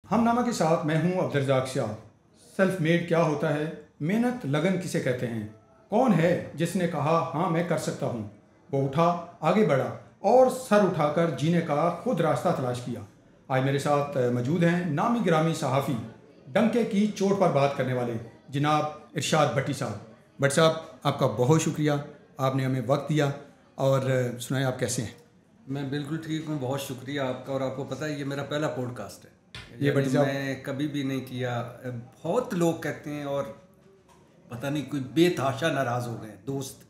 हमनामा के साथ मैं हूं अब्दुर्रज़ाक शाह। सेल्फ मेड क्या होता है, मेहनत लगन किसे कहते हैं, कौन है जिसने कहा हाँ मैं कर सकता हूं। वो उठा, आगे बढ़ा और सर उठाकर जीने का खुद रास्ता तलाश किया। आज मेरे साथ मौजूद हैं नामी गिरामी सहाफ़ी, डंके की चोट पर बात करने वाले जनाब इरशाद भट्टी साहब। भट्ट साहब, आपका बहुत शुक्रिया, आपने हमें वक्त दिया। और सुनाएं, आप कैसे हैं? मैं बिल्कुल ठीक हूँ, बहुत शुक्रिया आपका। और आपको पता है ये मेरा पहला पॉडकास्ट है, ये भट्टी साहब, मैं कभी भी नहीं किया। बहुत लोग कहते हैं और पता नहीं कोई बेतहाशा नाराज़ हो गए दोस्त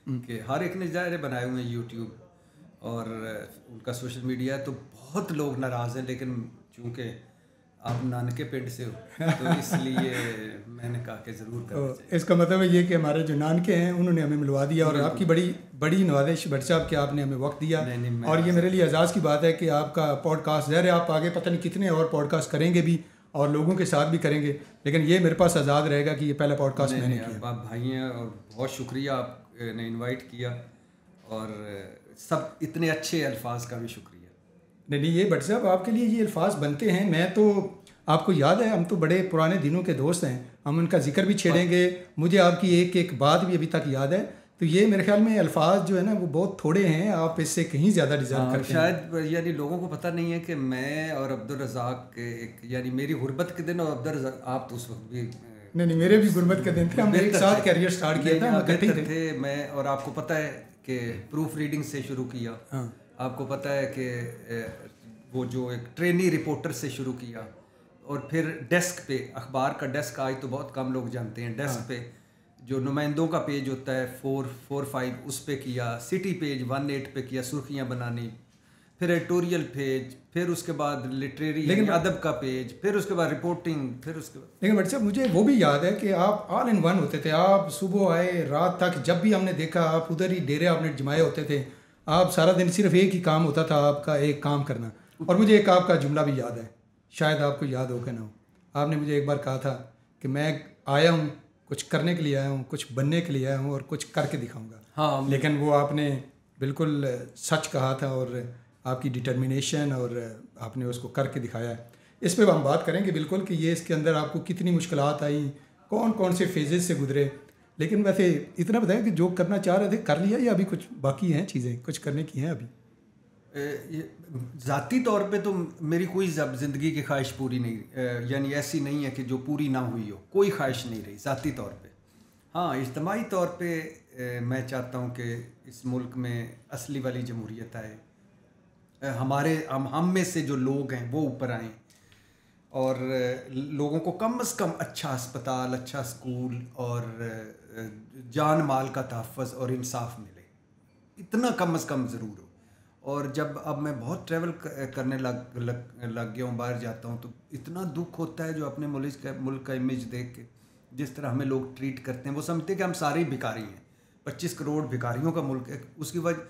कि हर एक ने ज़ाहिर बनाए हुए हैं यूट्यूब और उनका सोशल मीडिया, तो बहुत लोग नाराज़ हैं। लेकिन चूँकि आप नानके पिंड से हो तो इसलिए मैंने कहा कि ज़रूर करना चाहिए। इसका मतलब है ये कि हमारे जो नानके हैं उन्होंने हमें मिलवा दिया और आपकी बड़ी बड़ी नवाजिश भट्ट साहब कि आपने हमें वक्त दिया। और ये मेरे लिए एजाज़ की बात है कि आपका पॉडकास्ट ज़ाहिर है, आप आगे पता नहीं कितने और पॉडकास्ट करेंगे भी और लोगों के साथ भी करेंगे, लेकिन ये मेरे पास आज़ाद रहेगा कि ये पहला पॉडकास्ट मैंने किया। आप भाई हैं और बहुत शुक्रिया आपने इनवाइट किया, और सब इतने अच्छे अल्फाज का भी शुक्रिया। नहीं, ये भट्ट साहब आपके लिए ये अल्फाज बनते हैं। मैं तो, आपको याद है, हम तो बड़े पुराने दिनों के दोस्त हैं, हम उनका जिक्र भी छेड़ेंगे। मुझे आपकी एक एक बात भी अभी तक याद है। तो ये मेरे ख्याल में अल्फाज जो है ना वो बहुत थोड़े हैं, आप इससे कहीं ज़्यादा डिज़र्व करते हैं। शायद यानी लोगों को पता नहीं है कि मैं और अब्दुर्रज़ाक के एक, यानी मेरी गुर्बत के दिन, और अब्दुर्रज़ाक आप तो उस वक्त भी नहीं, मेरे भी गुर्बत के दिन थे, हमने एक साथ कैरियर स्टार्ट किया था, बेहतर थे। मैं और आपको पता है कि प्रूफ रीडिंग से शुरू किया। आपको पता है कि वो जो एक ट्रेनी रिपोर्टर से शुरू किया, और फिर डेस्क पे, अखबार का डेस्क आज तो बहुत कम लोग जानते हैं, डेस्क पे जो नुमाइंदों का पेज होता है 4-5 उस पे किया, सिटी पेज 1-8 पे किया, सुर्खियाँ बनानी, फिर एडिटोरियल पेज, फिर उसके बाद लिटरेरी यानी अदब का पेज, फिर उसके बाद रिपोर्टिंग, फिर उसके बाद। लेकिन भट्ट साहब मुझे वो भी याद है कि आप ऑल इन वन होते थे। आप सुबह आए रात तक, जब भी हमने देखा आप उधर ही डेरे आपने जमाए होते थे। आप सारा दिन सिर्फ एक ही काम होता था आपका, एक काम करना। और मुझे एक आपका जुमला भी याद है, शायद आपको याद हो कि ना हो। आपने मुझे एक बार कहा था कि मैं आया हूँ, कुछ करने के लिए आया हूँ, कुछ बनने के लिए आया हूँ और कुछ करके दिखाऊंगा। हाँ, लेकिन वो आपने बिल्कुल सच कहा था और आपकी डिटर्मिनेशन और आपने उसको करके दिखाया है। इस पे हम बात करेंगे बिल्कुल कि ये इसके अंदर आपको कितनी मुश्किलात आई, कौन कौन से फेजेस से गुजरे। लेकिन वैसे इतना बताएं कि जो करना चाह रहे थे कर लिया, या अभी कुछ बाकी हैं चीज़ें कुछ करने की हैं अभी? ज़ाती तौर पे तो मेरी कोई ज़िंदगी की ख्वाहिश पूरी नहीं, यानी ऐसी नहीं है कि जो पूरी ना हुई हो, कोई ख्वाहिश नहीं रही ज़ाती तौर पे। हाँ, इज्तिमाई तौर पे मैं चाहता हूँ कि इस मुल्क में असली वाली जमहूरियत आए, हमारे हम में से जो लोग हैं वो ऊपर आएँ, और लोगों को कम से कम अच्छा अस्पताल, अच्छा स्कूल और जान माल का तहफ़्फ़ुज़ और इंसाफ मिले, इतना कम से कम ज़रूर हो। और जब अब मैं बहुत ट्रैवल करने लग गया हूँ, बाहर जाता हूँ, तो इतना दुख होता है जो अपने मुल्क का इमेज देख के, जिस तरह हमें लोग ट्रीट करते हैं। वो समझते हैं कि हम सारे भिखारी हैं, 25 करोड़ भिखारियों का मुल्क है। उसकी वजह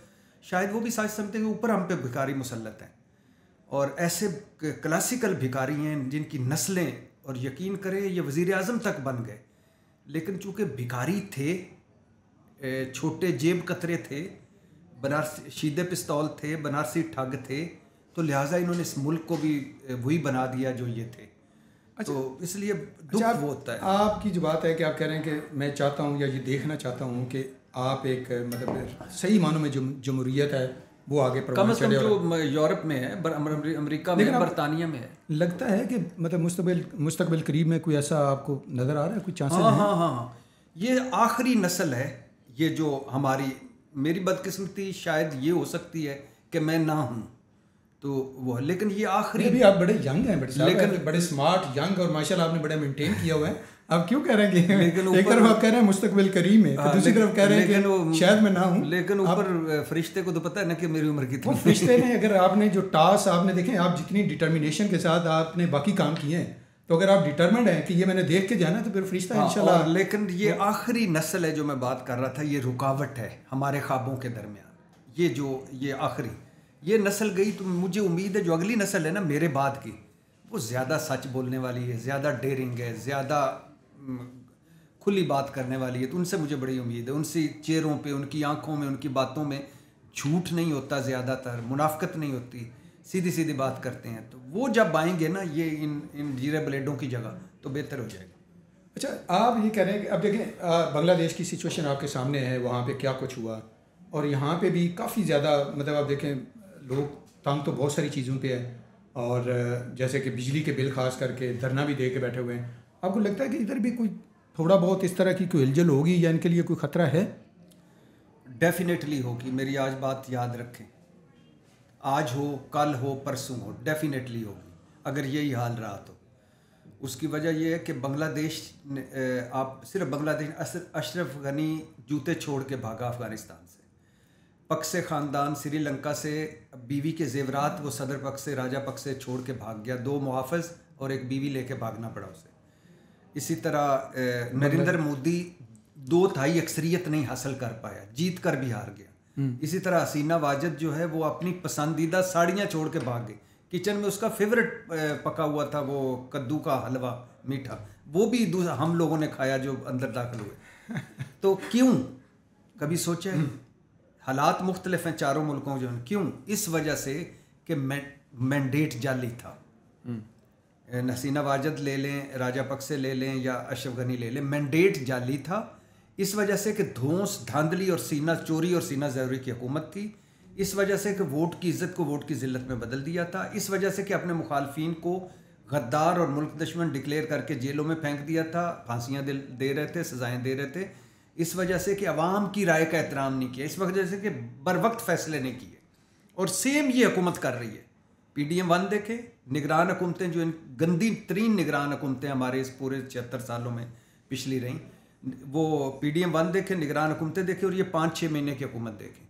शायद वो भी सच समझते हैं कि ऊपर हम पे भिखारी मुसल्लत हैं, और ऐसे क्लासिकल भिखारी हैं जिनकी नस्लें, और यकीन करें ये वज़ीर आज़म तक बन गए, लेकिन चूँकि भिखारी थे, छोटे जेब कतरे थे, बनारसी शीदे पिस्तौल थे, बनारसी ठग थे, तो लिहाजा इन्होंने इस मुल्क को भी वही बना दिया जो ये थे। अच्छा, तो इसलिए दुख वो होता है। आपकी जो बात है कि आप कह रहे हैं कि मैं चाहता हूँ या ये देखना चाहता हूँ कि आप एक मतलब सही मानों में जो जमहूरियत है वो आगे कम से कम जो यूरोप में है, अमेरिका में, बरतानिया में है। लगता है कि मतलब मुस्तकबिल करीब में कोई ऐसा आपको नज़र आ रहा है, कोई चांसेस हैं? हाँ, ये आखिरी नस्ल है, ये जो हमारी, मेरी बदकिस्मती शायद ये हो सकती है कि मैं ना हूँ तो वो, लेकिन ये आखिरी। भी आप बड़े यंग हैं बड़े, लेकिन बड़े स्मार्ट यंग, और माशाल्लाह आपने बड़ा मेंटेन किया हुआ है। आप क्यों कह रहे हैं कि एक तरफ आप कह रहे हैं मुस्तकबिल करीम है, तो दूसरी तरफ कह रहे हैं कि शायद मैं ना हूँ। लेकिन ऊपर फरिश्ते को तो पता है ना कि मेरी उम्र कितनी। फरिश्ते ने, अगर आपने जो टास्क आपने देखें, आप जितनी डिटर्मिनेशन के साथ आपने बाकी काम किए हैं, तो अगर आप डिटर्मिन्ड हैं कि ये मैंने देख के जाना, तो फिर फरिश्ता इंशाल्लाह। लेकिन ये आखिरी नस्ल है जो मैं बात कर रहा था, ये रुकावट है हमारे ख्वाबों के दरमियान। ये आखिरी ये नस्ल गई, तो मुझे उम्मीद है जो अगली नस्ल है ना मेरे बाद की, वो ज़्यादा सच बोलने वाली है, ज़्यादा डेयरिंग है, ज़्यादा खुली बात करने वाली है। तो उनसे मुझे बड़ी उम्मीद है। उनसे चेहरों पे, उनकी आंखों में, उनकी बातों में झूठ नहीं होता, ज़्यादातर मुनाफकत नहीं होती। सीधी सीधी बात करते हैं। तो वो जब आएंगे ना ये इन जीरे ब्लेडों की जगह, तो बेहतर हो जाएगा। अच्छा, आप ये कह रहे हैं कि अब देखें बांग्लादेश की सिचुएशन आपके सामने है, वहाँ पे क्या कुछ हुआ, और यहाँ पे भी काफ़ी ज़्यादा मतलब आप देखें लोग तंग तो बहुत सारी चीज़ों पे है, और जैसे कि बिजली के बिल खास करके धरना भी दे के बैठे हुए हैं। आपको लगता है कि इधर भी कोई थोड़ा बहुत इस तरह की कोई हिलजुल होगी या इनके लिए कोई ख़तरा है? डेफिनेटली होगी। मेरी आज बात याद रखें, आज हो, कल हो, परसों हो, डेफिनेटली होगी। अगर यही हाल रहा तो उसकी वजह यह है कि बांग्लादेश आप सिर्फ बांग्लादेश, अशरफ गनी जूते छोड़ के भागा अफ़गानिस्तान से। पक्से ख़ानदान श्रीलंका से बीवी के जेवरात वो सदर पक्से राजा पक्से छोड़ के भाग गया, 2 मुहाफ़िज़ और एक बीवी लेके भागना पड़ा उसे। इसी तरह नरेंद्र मोदी 2/3 अक्सरियत नहीं हासिल कर पाया, जीत कर भी हार गया। इसी तरह हसीना वाजिद जो है वो अपनी पसंदीदा साड़ियाँ छोड़ के भाग गई। किचन में उसका फेवरेट पका हुआ था वो कद्दू का हलवा मीठा, वो भी हम लोगों ने खाया जो अंदर दाखिल हुए। तो क्यों, कभी सोचा है? हालात मुख्तलिफ हैं चारों मुल्कों जो हैं। क्यों? इस वजह से कि मैंडेट जाली था। हसीना वाजिद ले लें, राजा पक्से ले लें या अशरफ गनी ले लें, मैंडेट जाली था। इस वजह से कि धौंस धांधली और सीना चोरी और सीना ज़रूरी की हुकूमत थी। इस वजह से कि वोट की इज़्ज़त को वोट की ज़िल्लत में बदल दिया था। इस वजह से कि अपने मुखालफिन को गद्दार और मुल्क दुश्मन डिक्लेयर करके जेलों में फेंक दिया था, फांसियाँ दे रहे थे, सज़ाएँ दे रहे थे। इस वजह से कि अवाम की राय का एहतराम नहीं किया, इस वजह से कि बर वक्त फ़ैसले नहीं किए। और सेम ये हुकूमत कर रही है। PDM 1 देखे, निगरान हुकूमतें जो इन गंदी तरीन निगरान हुकूमतें हमारे इस पूरे 76 सालों में पिछली रहीं, वो PDM 1 देखें, निगरान हुकूमतें देखें, और ये 5-6 महीने की हुकूमत देखें।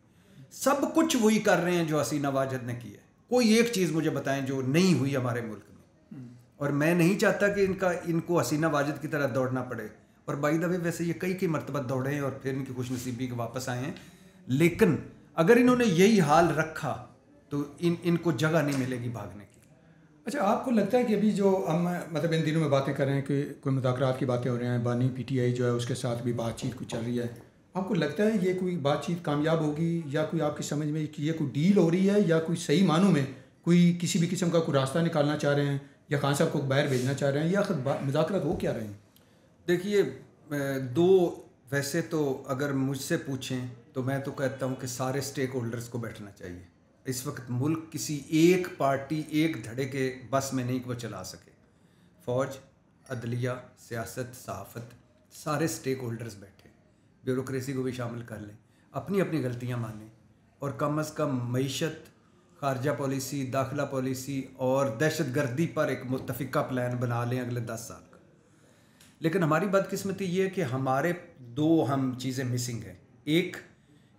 सब कुछ वही कर रहे हैं जो हसीना वाजिद ने की है। कोई एक चीज़ मुझे बताएं जो नहीं हुई हमारे मुल्क में। और मैं नहीं चाहता कि इनको हसीना वाजिद की तरह दौड़ना पड़े। और बाई द वे वैसे ये कई मरतबा दौड़े हैं और फिर इनकी खुशनसीबी के वापस आए हैं। लेकिन अगर इन्होंने यही हाल रखा तो इनको जगह नहीं मिलेगी भागने की। अच्छा, आपको लगता है कि अभी जो हम मतलब इन दिनों में बातें कर रहे हैं कि कोई मुज़ाकरात की बातें हो रही हैं, बानी PTI जो है उसके साथ भी बातचीत कुछ चल रही है, आपको लगता है ये कोई बातचीत कामयाब होगी, या कोई आपकी समझ में कि ये कोई डील हो रही है, या कोई सही मानों में कोई किसी भी किस्म का कोई रास्ता निकालना चाह रहे हैं, या खान साहब को बाहर भेजना चाह रहे हैं, या खुद मुज़ाकरात हो क्या रहे हैं? देखिए, दो वैसे तो अगर मुझसे पूछें तो मैं तो कहता हूँ कि सारे स्टेक होल्डर्स को बैठना चाहिए। इस वक्त मुल्क किसी एक पार्टी एक धड़े के बस में नहीं कि वो चला सके। फ़ौज, अदलिया, सियासत, सहाफ़त, सारे स्टेक होल्डर्स बैठे, ब्यूरोक्रेसी को भी शामिल कर लें, अपनी अपनी गलतियाँ मानें, और कम अज़ कम मईशत, खारजा पॉलिसी, दाखिला पॉलिसी और दहशत गर्दी पर एक मुत्तफ़िका प्लान बना लें अगले 10 साल का। लेकिन हमारी बदकिस्मती ये है कि हमारे 2 अहम चीज़ें मिसिंग हैं। एक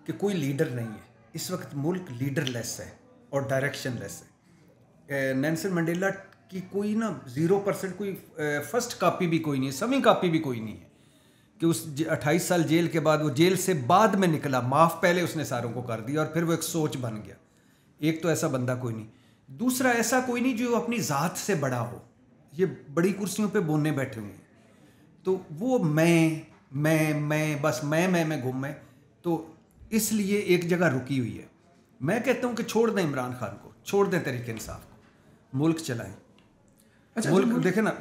कि कोई लीडर नहीं है। इस वक्त मुल्क लीडरलेस है और डायरेक्शनलेस है। नेल्सन मंडेला की कोई ना 0% कोई फर्स्ट कापी भी कोई नहीं है, समी कापी भी कोई नहीं है कि उस 28 साल जेल के बाद, वो जेल से बाद में निकला, माफ़ पहले उसने सारों को कर दिया और फिर वो एक सोच बन गया। एक तो ऐसा बंदा कोई नहीं। दूसरा ऐसा कोई नहीं जो अपनी ज़ात से बड़ा हो। ये बड़ी कुर्सियों पे बोलने बैठे हुए हैं, तो वो मैं बस मैं घूमे, तो इसलिए एक जगह रुकी हुई है। मैं कहता हूँ कि छोड़ दें इमरान खान को, छोड़ दें तहरीक इंसाफ को, मुल्क चलाएं। अच्छा, मुल्क देखें ना,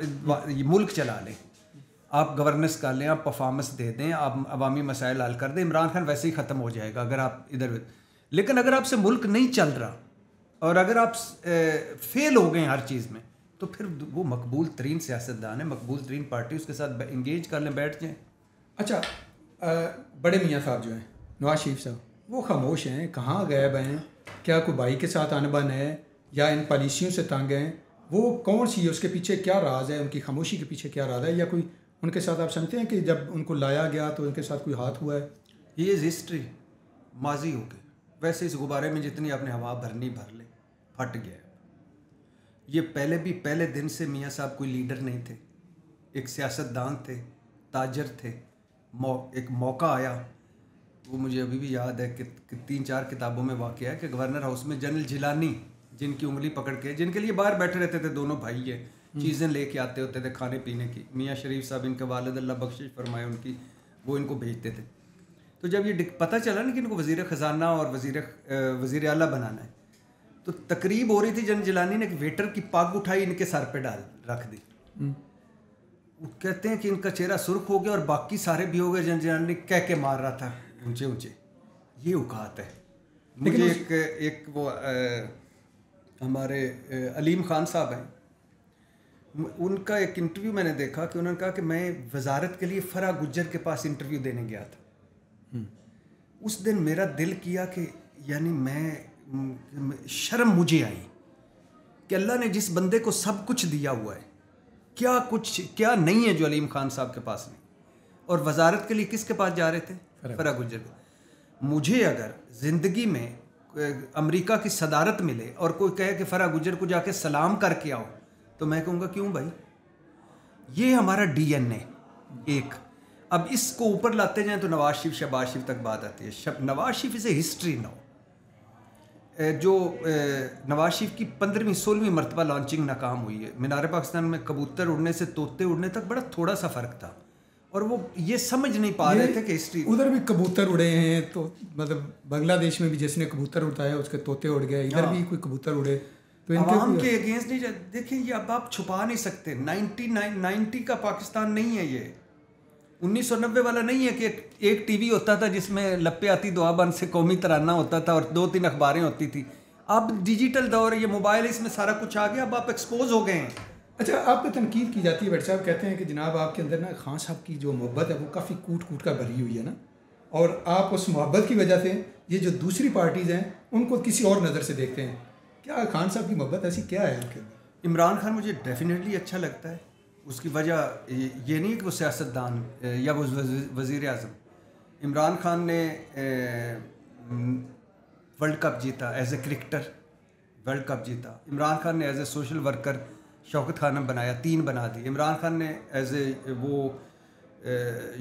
ये मुल्क चला लें, आप गवर्नेंस कर लें, आप परफॉर्मेंस दे दें, आप अवामी मसाइल हल कर दें, इमरान खान वैसे ही ख़त्म हो जाएगा अगर आप इधर। लेकिन अगर आपसे मुल्क नहीं चल रहा और अगर आप फेल हो गए हर चीज़ में, तो फिर वो मकबूल तरीन सियासतदान है, मकबूल तरीन पार्टी, उसके साथ इंगेज कर लें, बैठ जाएं। अच्छा, बड़े मियाँ साहब जो हैं, नवाज शरीफ साहब, वो खामोश हैं, कहाँ गायब हैं? क्या कोई भाई के साथ अनबन है या इन पॉलिसियों से तंग हैं? वो कौन सी है, उसके पीछे क्या राज है, उनकी खामोशी के पीछे क्या राज है? या कोई उनके साथ आप समझते हैं कि जब उनको लाया गया तो उनके साथ कोई हाथ हुआ है? ये इज़ हिस्ट्री, माजी हो गई। वैसे इस गुब्बारे में जितनी आपने हवा भरनी भर ले, फट गया। ये पहले दिन से मियाँ साहब कोई लीडर नहीं थे, एक सियासतदान थे, ताजर थे। एक मौका आया, वो मुझे अभी भी याद है कि 3-4 किताबों में वाक़या है कि गवर्नर हाउस में जनरल जिलानी, जिनकी उंगली पकड़ के, जिनके लिए बाहर बैठे रहते थे, दोनों भाई है, चीज़ें लेके आते होते थे खाने पीने की। मियाँ शरीफ साहब, इनके वालिद अल्लाह बख्शिश फरमाए उनकी, वो इनको भेजते थे। तो जब ये पता चला ना कि इनको वज़ीर ख़जाना और वज़ीर आला बनाना है, तो तकरीब हो रही थी, जन जिलानी ने वेटर की पग उठाई, इनके सर पे डाल रख दी। वो कहते हैं कि इनका चेहरा सुर्ख हो गया और बाकी सारे भी हो गए। जन जिलानी कह के मार रहा था ऊंचे ऊंचे। ये औकात है। मुझे एक वो हमारे अलीम खान साहब हैं, उनका एक इंटरव्यू मैंने देखा कि उन्होंने कहा कि मैं वजारत के लिए फरा गुज्जर के पास इंटरव्यू देने गया था। उस दिन मेरा दिल किया कि यानी मैं शर्म मुझे आई कि अल्लाह ने जिस बंदे को सब कुछ दिया हुआ है, क्या नहीं है जो अलीम खान साहब के पास नहीं। और वजारत के लिए किसके पास जा रहे थे? फरा गुज्जर। मुझे अगर ज़िंदगी में अमेरिका की सदारत मिले और कोई कहे कि फरा गुज्जर को जाके सलाम करके आओ, तो मैं कहूँगा क्यों भाई, ये हमारा DNA एक। अब इसको ऊपर लाते जाएं तो नवाज शरीफ शहबाज शरीफ तक बात आती है। Nawaz Sharif is a history now. जो नवाज शरीफ की 15वीं 16वीं मरतबा लॉन्चिंग नाकाम हुई है। मीनार पाकिस्तान में कबूतर उड़ने से तोते उड़ने तक बड़ा थोड़ा सा फ़र्क था, और वो ये समझ नहीं पा रहे थे कि हिस्ट्री। उधर भी कबूतर उड़े हैं, तो मतलब बांग्लादेश में भी जिसने कबूतर उड़ाया उसके तोते उड़ गए, इधर भी कोई कबूतर उड़े तो आवाम के अगेंस्ट नहीं जाए। देखिए ये अब आप छुपा नहीं सकते। 90 का पाकिस्तान नहीं है ये, 1990 वाला नहीं है कि एक टीवी होता था जिसमें लप्पे आती दुआबंद से कौमी तराना होता था और 2-3 अखबारें होती थी। अब डिजिटल दौर, ये मोबाइल, इसमें सारा कुछ आ गया, अब आप एक्सपोज हो गए हैं। अच्छा, आप पे तनकीद की जाती है, भट्ट साहब कहते हैं कि जनाब आपके अंदर ना खान साहब की जो मोहब्बत है वो काफ़ी कूट कूट कर भरी हुई है ना, और आप उस मोहब्बत की वजह से ये जो दूसरी पार्टीज़ हैं उनको किसी और नज़र से देखते हैं। क्या खान साहब की मोहब्बत ऐसी क्या है आपके अंदर? इमरान खान मुझे डेफिनेटली अच्छा लगता है। उसकी वजह ये नहीं कि वो सियासतदान या वो वज़ीर आज़म। इमरान खान ने वर्ल्ड कप जीता, as a cricketer world cup जीता। इमरान खान ने as a social worker Shaukat Khanum बनाया, 3 बना दी। इमरान खान ने एज ए वो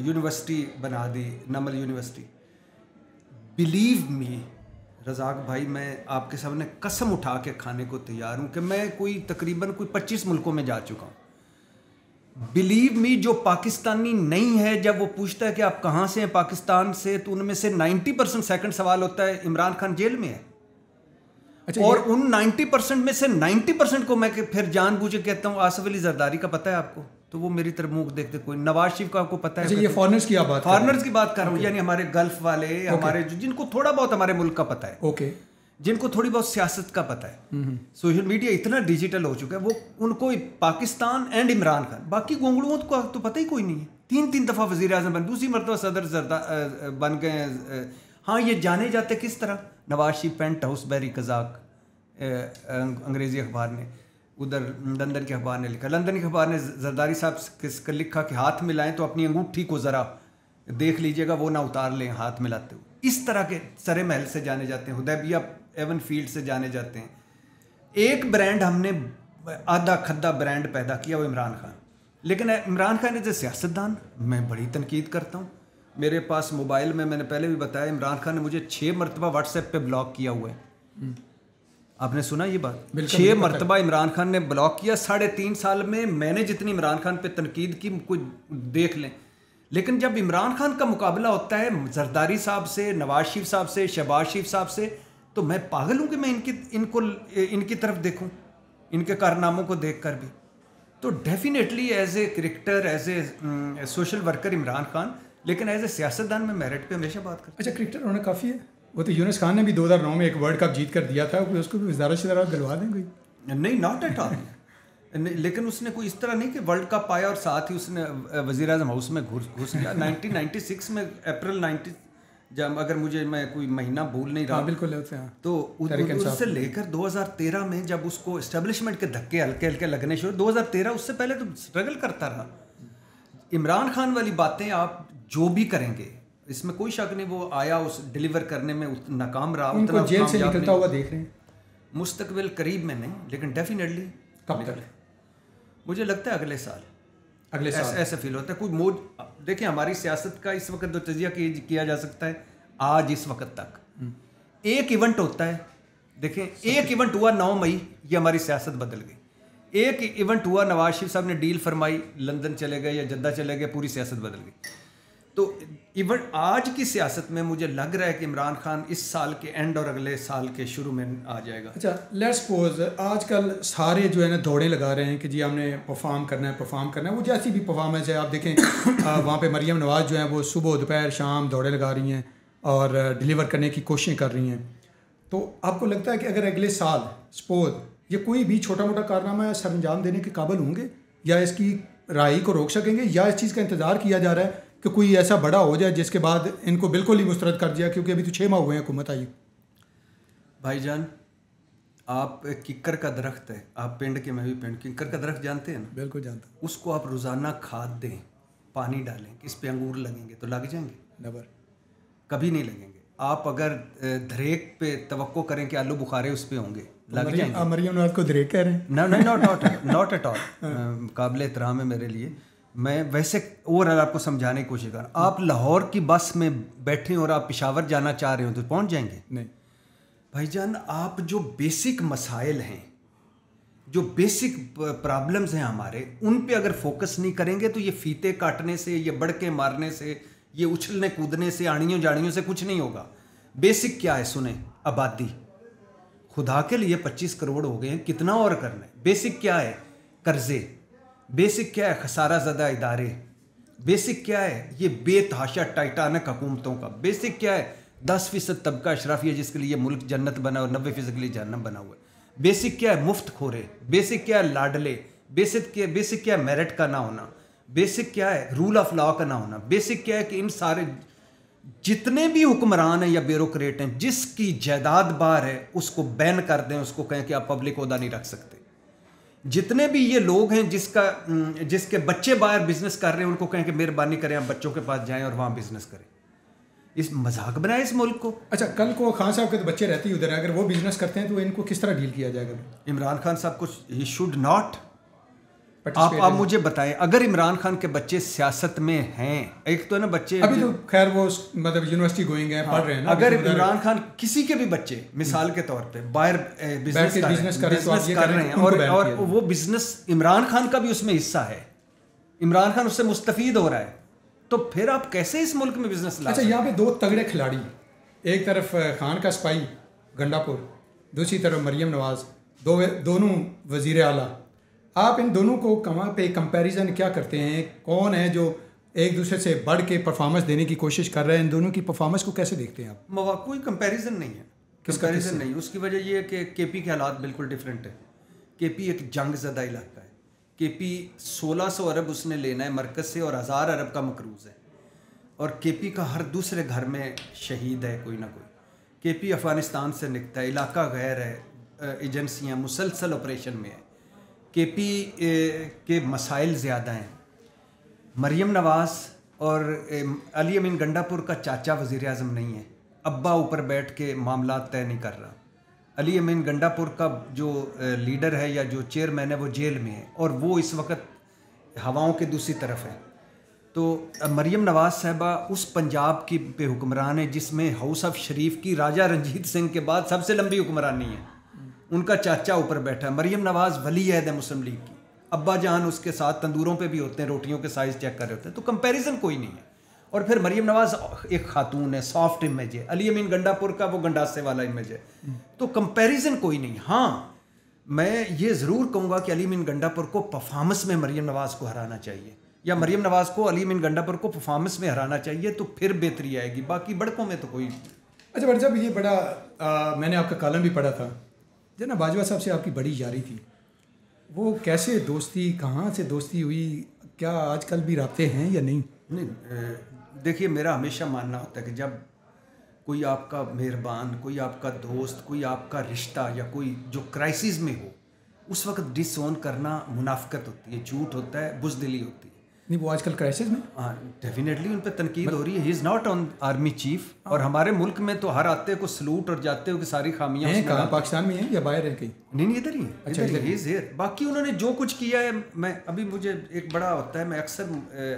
यूनिवर्सिटी बना दी, नमल यूनिवर्सिटी। बिलीव मी रज़ाक भाई, मैं आपके सामने कसम उठा के खाने को तैयार हूँ कि मैं तकरीबन 25 मुल्कों में जा चुका हूँ। बिलीव मी, जो पाकिस्तानी नहीं है जब वो पूछता है कि आप कहाँ से हैं पाकिस्तान से, तो उनमें से 90% सेकंड सवाल होता है इमरान खान जेल में है। अच्छा, और उन 90% में से 90% को मैं फिर जानबूझ के कहता हूँ आसिफ अली जरदारी का पता है आपको, तो वो मेरी तरफ मुंह देखते कोई। नवाज शरीफ का आपको पता है? अच्छा, ये फॉरेनर्स की बात कर रहा हूँ, यानी हमारे गल्फ वाले, हमारे जिनको थोड़ा बहुत हमारे मुल्क का पता है, ओके, जिनको थोड़ी बहुत सियासत का पता है। सोशल मीडिया इतना डिजिटल हो चुका है, वो उनको पाकिस्तान एंड इमरान खान, बाकी गोंगलुओं को तो पता ही कोई नहीं है। 3 दफ़ा वज़ीर आज़म बन, दूसरी मरतबा सदर बन गए। हाँ, ये जाने जाते किस तरह? नवाज शरीफ पेंट हाउस बैरी कजाक, अंग्रेज़ी अखबार ने, उधर लंदन के अखबार ने लिखा। लंदन के अखबार ने जरदारी साहब किसका लिखा कि हाथ मिलाएं तो अपनी अंगूठी को ज़रा देख लीजिएगा, वो ना उतार लें हाथ मिलाते हुए। इस तरह के सरे महल से जाने जाते हैं, हुदैबिया एवन फील्ड से जाने जाते हैं। एक ब्रांड हमने आधा खद्दा ब्रांड पैदा किया, वो इमरान खान। लेकिन इमरान खान ने जो सियासतदान, मैं बड़ी तनकीद करता हूँ। मेरे पास मोबाइल में, मैंने पहले भी बताया, इमरान खान ने मुझे 6 मरतबा व्हाट्सएप पे ब्लॉक किया हुआ है। आपने सुना ये बात? 6 मरतबा इमरान खान ने ब्लॉक किया। 3.5 साल में मैंने जितनी इमरान खान पे तनकीद की, कोई देख लें। लेकिन जब इमरान खान का मुकाबला होता है जरदारी साहब से, नवाज शरीफ साहब से, शहबाज शरीफ साहब से, तो मैं पागल हूँ कि मैं इनकी तरफ देखूँ, इनके कारनामों को देख कर भी। तो definitely as a cricketer, as a social worker Imran Khan, लेकिन एज ए सियासतदान में मेरिट पे हमेशा बात करता। अच्छा, क्रिकेटर होना काफ़ी है? वो तो यूनुस खान ने भी 2009 में एक वर्ल्ड कप जीत कर दिया था, उसको भी वज़ारत शरारत दिलवा दें कोई? नहीं, नॉट एट ऑल। लेकिन उसने कोई इस तरह नहीं कि वर्ल्ड कप आया और साथ ही उसने वज़ीर आज़म हाउस में घुस गया। 1996 में अप्रैल 90, जब अगर मैं कोई महीना भूल नहीं रहा, बिल्कुल, तो उससे लेकर 2013 में जब उसको एस्टेब्लिशमेंट के धक्के हल्के हल्के लगने शुरू, 2013 उससे पहले तो स्ट्रगल करता रहा। इमरान खान वाली बातें आप जो भी करेंगे, इसमें कोई शक नहीं, वो आया उस डिलीवर करने में नाकाम रहा। उनको जेल से निकलता हुआ देख रहे हैं? मुस्तकबिल करीब में नहीं, लेकिन डेफिनेटली। कब तक? मुझे लगता है अगले साल ऐसा फील होता है। कोई देखिए, हमारी सियासत का इस वक्त जो तजिया किया जा सकता है, आज इस वक्त तक एक इवेंट होता है। देखें, एक इवेंट हुआ 9 मई, ये हमारी सियासत बदल गई। एक इवेंट हुआ, नवाज शरीफ साहब ने डील फरमाई, लंदन चले गए या जद्दा चले गए, पूरी सियासत बदल गई। तो इवन आज की सियासत में मुझे लग रहा है कि इमरान खान इस साल के एंड और अगले साल के शुरू में आ जाएगा। अच्छा, लेट्स सपोज आजकल सारे जो है ना दौड़े लगा रहे हैं कि जी हमने परफॉर्म करना है, वो जैसी भी परफॉर्मेंस है। आप देखें वहाँ पे मरियम नवाज़ जो है वो सुबह दोपहर शाम दौड़े लगा रही हैं और डिलीवर करने की कोशिशें कर रही हैं। तो आपको लगता है कि अगर अगले साल सपोज ये कोई भी छोटा मोटा कारनामा सर अंजाम देने के काबिल होंगे, या इसकी राही को रोक सकेंगे, या इस चीज़ का इंतज़ार किया जा रहा है कि कोई ऐसा बड़ा हो जाए जिसके बाद इनको बिल्कुल ही मुस्तरद कर दिया, क्योंकि अभी तो 6 माह हुए हैं हुकूमत आई। भाईजान, आप एक किक्कर का दरख्त है, आप पिंड के, मैं भी पिंड, किक्कर का दरख्त जानते हैं ना? बिल्कुल जानता हूँ। उसको आप रोज़ाना खाद दें, पानी डालें, इस पे अंगूर लगेंगे तो लग जाएंगे? नबर कभी नहीं लगेंगे। आप अगर धरेक पे तवक्को करें कि आलू बुखारे उस पे होंगे, लग जाएंगे। मरियम नवाज़ को धरेक कह रहे हैं? Not at all. काबिल एहतराम है मेरे लिए। मैं वैसे ओवरऑल आपको समझाने की कोशिश कर रहा हूँ। आप लाहौर की बस में बैठे और आप पेशावर जाना चाह रहे हो तो पहुँच जाएंगे? नहीं भाईजान, आप जो बेसिक मसाइल हैं, जो बेसिक प्रॉब्लम्स हैं हमारे, उन पे अगर फोकस नहीं करेंगे तो ये फीते काटने से, ये बड़के मारने से, ये उछलने कूदने से, आड़ियों जाड़ियों से कुछ नहीं होगा। बेसिक क्या है सुने? आबादी। खुदा के लिए 25 करोड़ हो गए हैं, कितना और करना है? बेसिक क्या है? कर्जे। बेसिक क्या है? खसारा ज़दा इदारे। बेसिक क्या है? ये बेतहाशा टाइटानिक हुकूमतों का। बेसिक क्या है? 10% तबका अशराफिया जिसके लिए मुल्क जन्नत बना और 90% के लिए जहन्नम बना हुआ है। बेसिक क्या है? मुफ्त खोरे। बेसिक क्या है? लाडले। बेसिक क्या है? मेरिट का ना होना। बेसिक क्या है? रूल ऑफ लॉ का ना होना। बेसिक क्या है कि इन सारे जितने भी हुक्मरान हैं या ब्यूरोक्रेट हैं, जिसकी जायदाद बाहर है उसको बैन कर दें, उसको कहें कि आप पब्लिक ओहदा नहीं रख सकते। जितने भी ये लोग हैं जिसके बच्चे बाहर बिजनेस कर रहे हैं, उनको कहें कि मेहरबानी करें आप बच्चों के पास जाएं और वहाँ बिजनेस करें। इस मजाक बनाए इस मुल्क को। अच्छा, कल को खान साहब के तो बच्चे रहते ही उधर है, अगर वो बिजनेस करते हैं तो इनको किस तरह डील किया जाएगा? इमरान खान साहब को ही शुड नॉट। आप मुझे बताएं, अगर इमरान खान के बच्चे सियासत में हैं, एक तो है ना बच्चे अभी तो खैर वो मतलब यूनिवर्सिटी गोइंग है, पढ़ रहे हैं ना। अगर इमरान खान किसी के भी बच्चे मिसाल के तौर पे बाहर बिजनेस कर रहे हैं और वो बिजनेस इमरान खान का भी उसमें हिस्सा है, इमरान खान उससे मुस्तफीद हो रहा है, तो फिर आप कैसे इस मुल्क में बिजनेस ला? अच्छा, यहाँ पे दो तगड़े खिलाड़ी, एक तरफ खान का सिपाही गंडापुर, दूसरी तरफ मरियम नवाज, दोनों वजीर आला। आप इन दोनों को कहाँ पे कंपैरिजन क्या करते हैं? कौन है जो एक दूसरे से बढ़ के परफॉर्मेंस देने की कोशिश कर रहे हैं? इन दोनों की परफॉर्मेंस को कैसे देखते हैं आप? कोई कंपैरिजन नहीं है, कंपैरिजन नहीं। उसकी वजह ये है कि केपी के हालात बिल्कुल डिफरेंट है। केपी एक जंग ज़दा इलाका है। केपी 1600 अरब उसने लेना है मरकज़ से और 1000 अरब का मकरूज़ है, और केपी का हर दूसरे घर में शहीद है कोई ना कोई। केपी अफ़गानिस्तान से निकलता है, इलाका गैर है, एजेंसियाँ मुसलसल ऑपरेशन में है। केपी के मसाइल ज़्यादा हैं। मरियम नवाज़ और अली अमीन गंडापुर का चाचा वज़ीर आज़म नहीं है, अब्बा ऊपर बैठ के मामला तय नहीं कर रहा। अली अमीन गंडापुर का जो लीडर है या जो चेयरमैन है वो जेल में है और वो इस वक्त हवाओं के दूसरी तरफ है। तो मरियम नवाज़ साहिबा उस पंजाब की पे हुक्मरान है जिसमें हाउस ऑफ शरीफ की राजा रंजीत सिंह के बाद सबसे लंबी हुक्मरानी है। उनका चाचा ऊपर बैठा है। मरियम नवाज़ वली अहद है मुस्लिम लीग की। अब्बा जान उसके साथ तंदूरों पे भी होते हैं, रोटियों के साइज़ चेक कर रहे होते हैं। तो कंपैरिजन कोई नहीं है। और फिर मरियम नवाज़ एक खातून है, सॉफ्ट इमेज है। अली अमीन गंडापुर का वो गंडासे वाला इमेज है। तो कंपैरिजन कोई नहीं। हाँ, मैं ये ज़रूर कहूँगा कि अली अमीन गंडापुर को परफॉर्मेंस में मरियम नवाज़ को हराना चाहिए, या मरियम नवाज़ को अली अमीन गंडापुर को परफॉर्मेंस में हराना चाहिए, तो फिर बेहतरी आएगी। बाकी बड़कों में तो कोई। अच्छा, बट जब ये बड़ा मैंने आपका कॉलम भी पढ़ा था, जना बाजवा साहब से आपकी बड़ी यारी थी, वो कैसे दोस्ती, कहाँ से दोस्ती हुई? क्या आजकल भी राब्ते हैं या नहीं? देखिए, मेरा हमेशा मानना होता है कि जब कोई आपका मेहरबान, कोई आपका दोस्त, कोई आपका रिश्ता या कोई जो क्राइसिस में हो, उस वक्त डिसओन करना मुनाफिकत होती है, झूठ होता है, बुज़दिली होती है। नहीं, वो आजकल क्राइसिस में डेफिनेटली उन पर तनकीद हो रही है। He is not on army chief, और हमारे मुल्क में तो हर आते को सलूट और जाते हो कि सारी खामियां हैं। कहाँ, पाकिस्तान में है या बाहर है कहीं? नहीं, इधर ही है। अच्छा, इधर ही है। बाकी उन्होंने जो कुछ किया है, मैं अभी मुझे एक बड़ा होता है, मैं अक्सर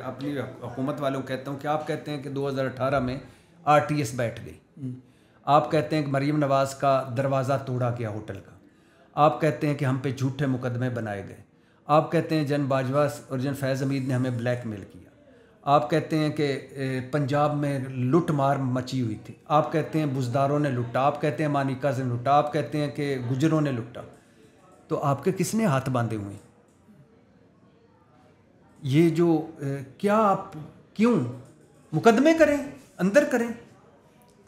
अपनी हुकूमत वालों को कहता हूँ कि आप कहते हैं कि 2018 में RTS बैठ गई, आप कहते हैं कि मरियम नवाज़ का दरवाज़ा तोड़ा गया होटल का, आप कहते हैं कि हम पे झूठे मुकदमे बनाए गए, आप कहते हैं जन बाजवा और जन फैज़ हमीद ने हमें ब्लैकमेल किया, आप कहते हैं कि पंजाब में लूट मार मची हुई थी, आप कहते हैं बुजदारों ने लूटा, आप कहते हैं मानिका से लूटा, आप कहते हैं कि गुजरों ने लूटा, तो आपके किसने हाथ बांधे हुए? ये जो क्या आप क्यों मुकदमे करें, अंदर करें?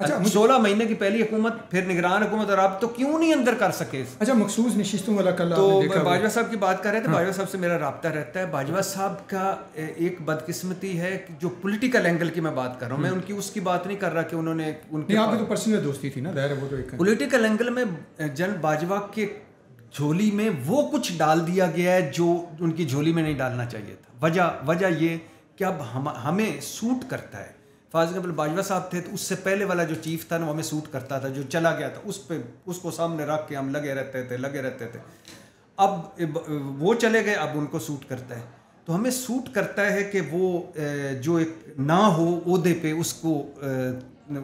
अच्छा, 16 महीने की पहली हुकूमत, फिर निगरान हुकूमत, और आप तो क्यों नहीं अंदर कर सके? अच्छा, मखसूस नशिस्तों वाला कल तो बाजवा साहब की बात कर रहे थे। बाजवा साहब से मेरा राब्ता रहता है। बाजवा साहब का एक बदकिस्मती है कि जो पॉलिटिकल एंगल की मैं बात कर रहा हूँ, मैं उनकी उसकी बात नहीं कर रहा कि उन्होंने उनके आपकी तो पर्सनल दोस्ती थी ना, दायरा वो तो एक पॉलिटिकल एंगल में जनरल बाजवा के झोली में वो कुछ डाल दिया गया है जो उनकी झोली में नहीं डालना चाहिए था। वजह ये कि अब हमें सूट करता है। फॉर एग्जाम्पल बाजवा साहब थे तो उससे पहले वाला जो चीफ था ना, वो हमें सूट करता था, जो चला गया था उसको सामने रख के हम लगे रहते थे। अब वो चले गए, अब उनको सूट करता है। तो हमें सूट करता है कि वो जो एक ना हो ओहदे पे, उसको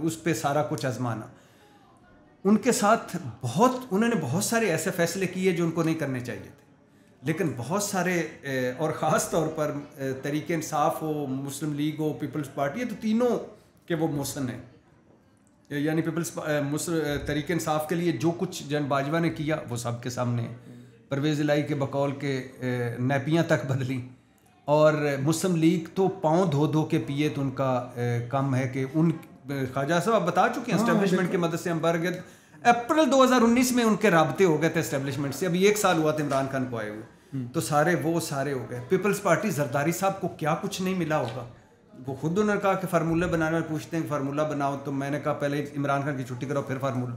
उस पे सारा कुछ आजमाना। उनके साथ उन्होंने बहुत सारे ऐसे फैसले किए जो उनको नहीं करने चाहिए थे, लेकिन बहुत सारे, और ख़ास तौर पर तरीके इंसाफ हो, मुस्लिम लीग हो, पीपल्स पार्टी है, तो तीनों के वो मोहसन हैं। यानी तरीके इंसाफ के लिए जो कुछ जन बाजवा ने किया वो सबके सामने है। परवेज़ इलाही के बकौल के नैपियाँ तक बदली, और मुस्लिम लीग तो पाँव धो धो के पिए, तो उनका कम है कि ख्वाजा साहब आप बता चुके हैं एस्टेब्लिशमेंट की मदद से हम बरगद अप्रैल 2019 में उनके राब्ते हो गए थे एस्टेब्लिशमेंट से। अभी 1 साल हुआ था इमरान खान को आए हुए, तो सारे हो गए। पीपल्स पार्टी जरदारी साहब को क्या कुछ नहीं मिला होगा। वो खुद उन्होंने कहा कि फार्मूले बनाना, पूछते हैं फार्मूला बनाओ, तो मैंने कहा पहले इमरान खान की छुट्टी करो फिर फार्मूला।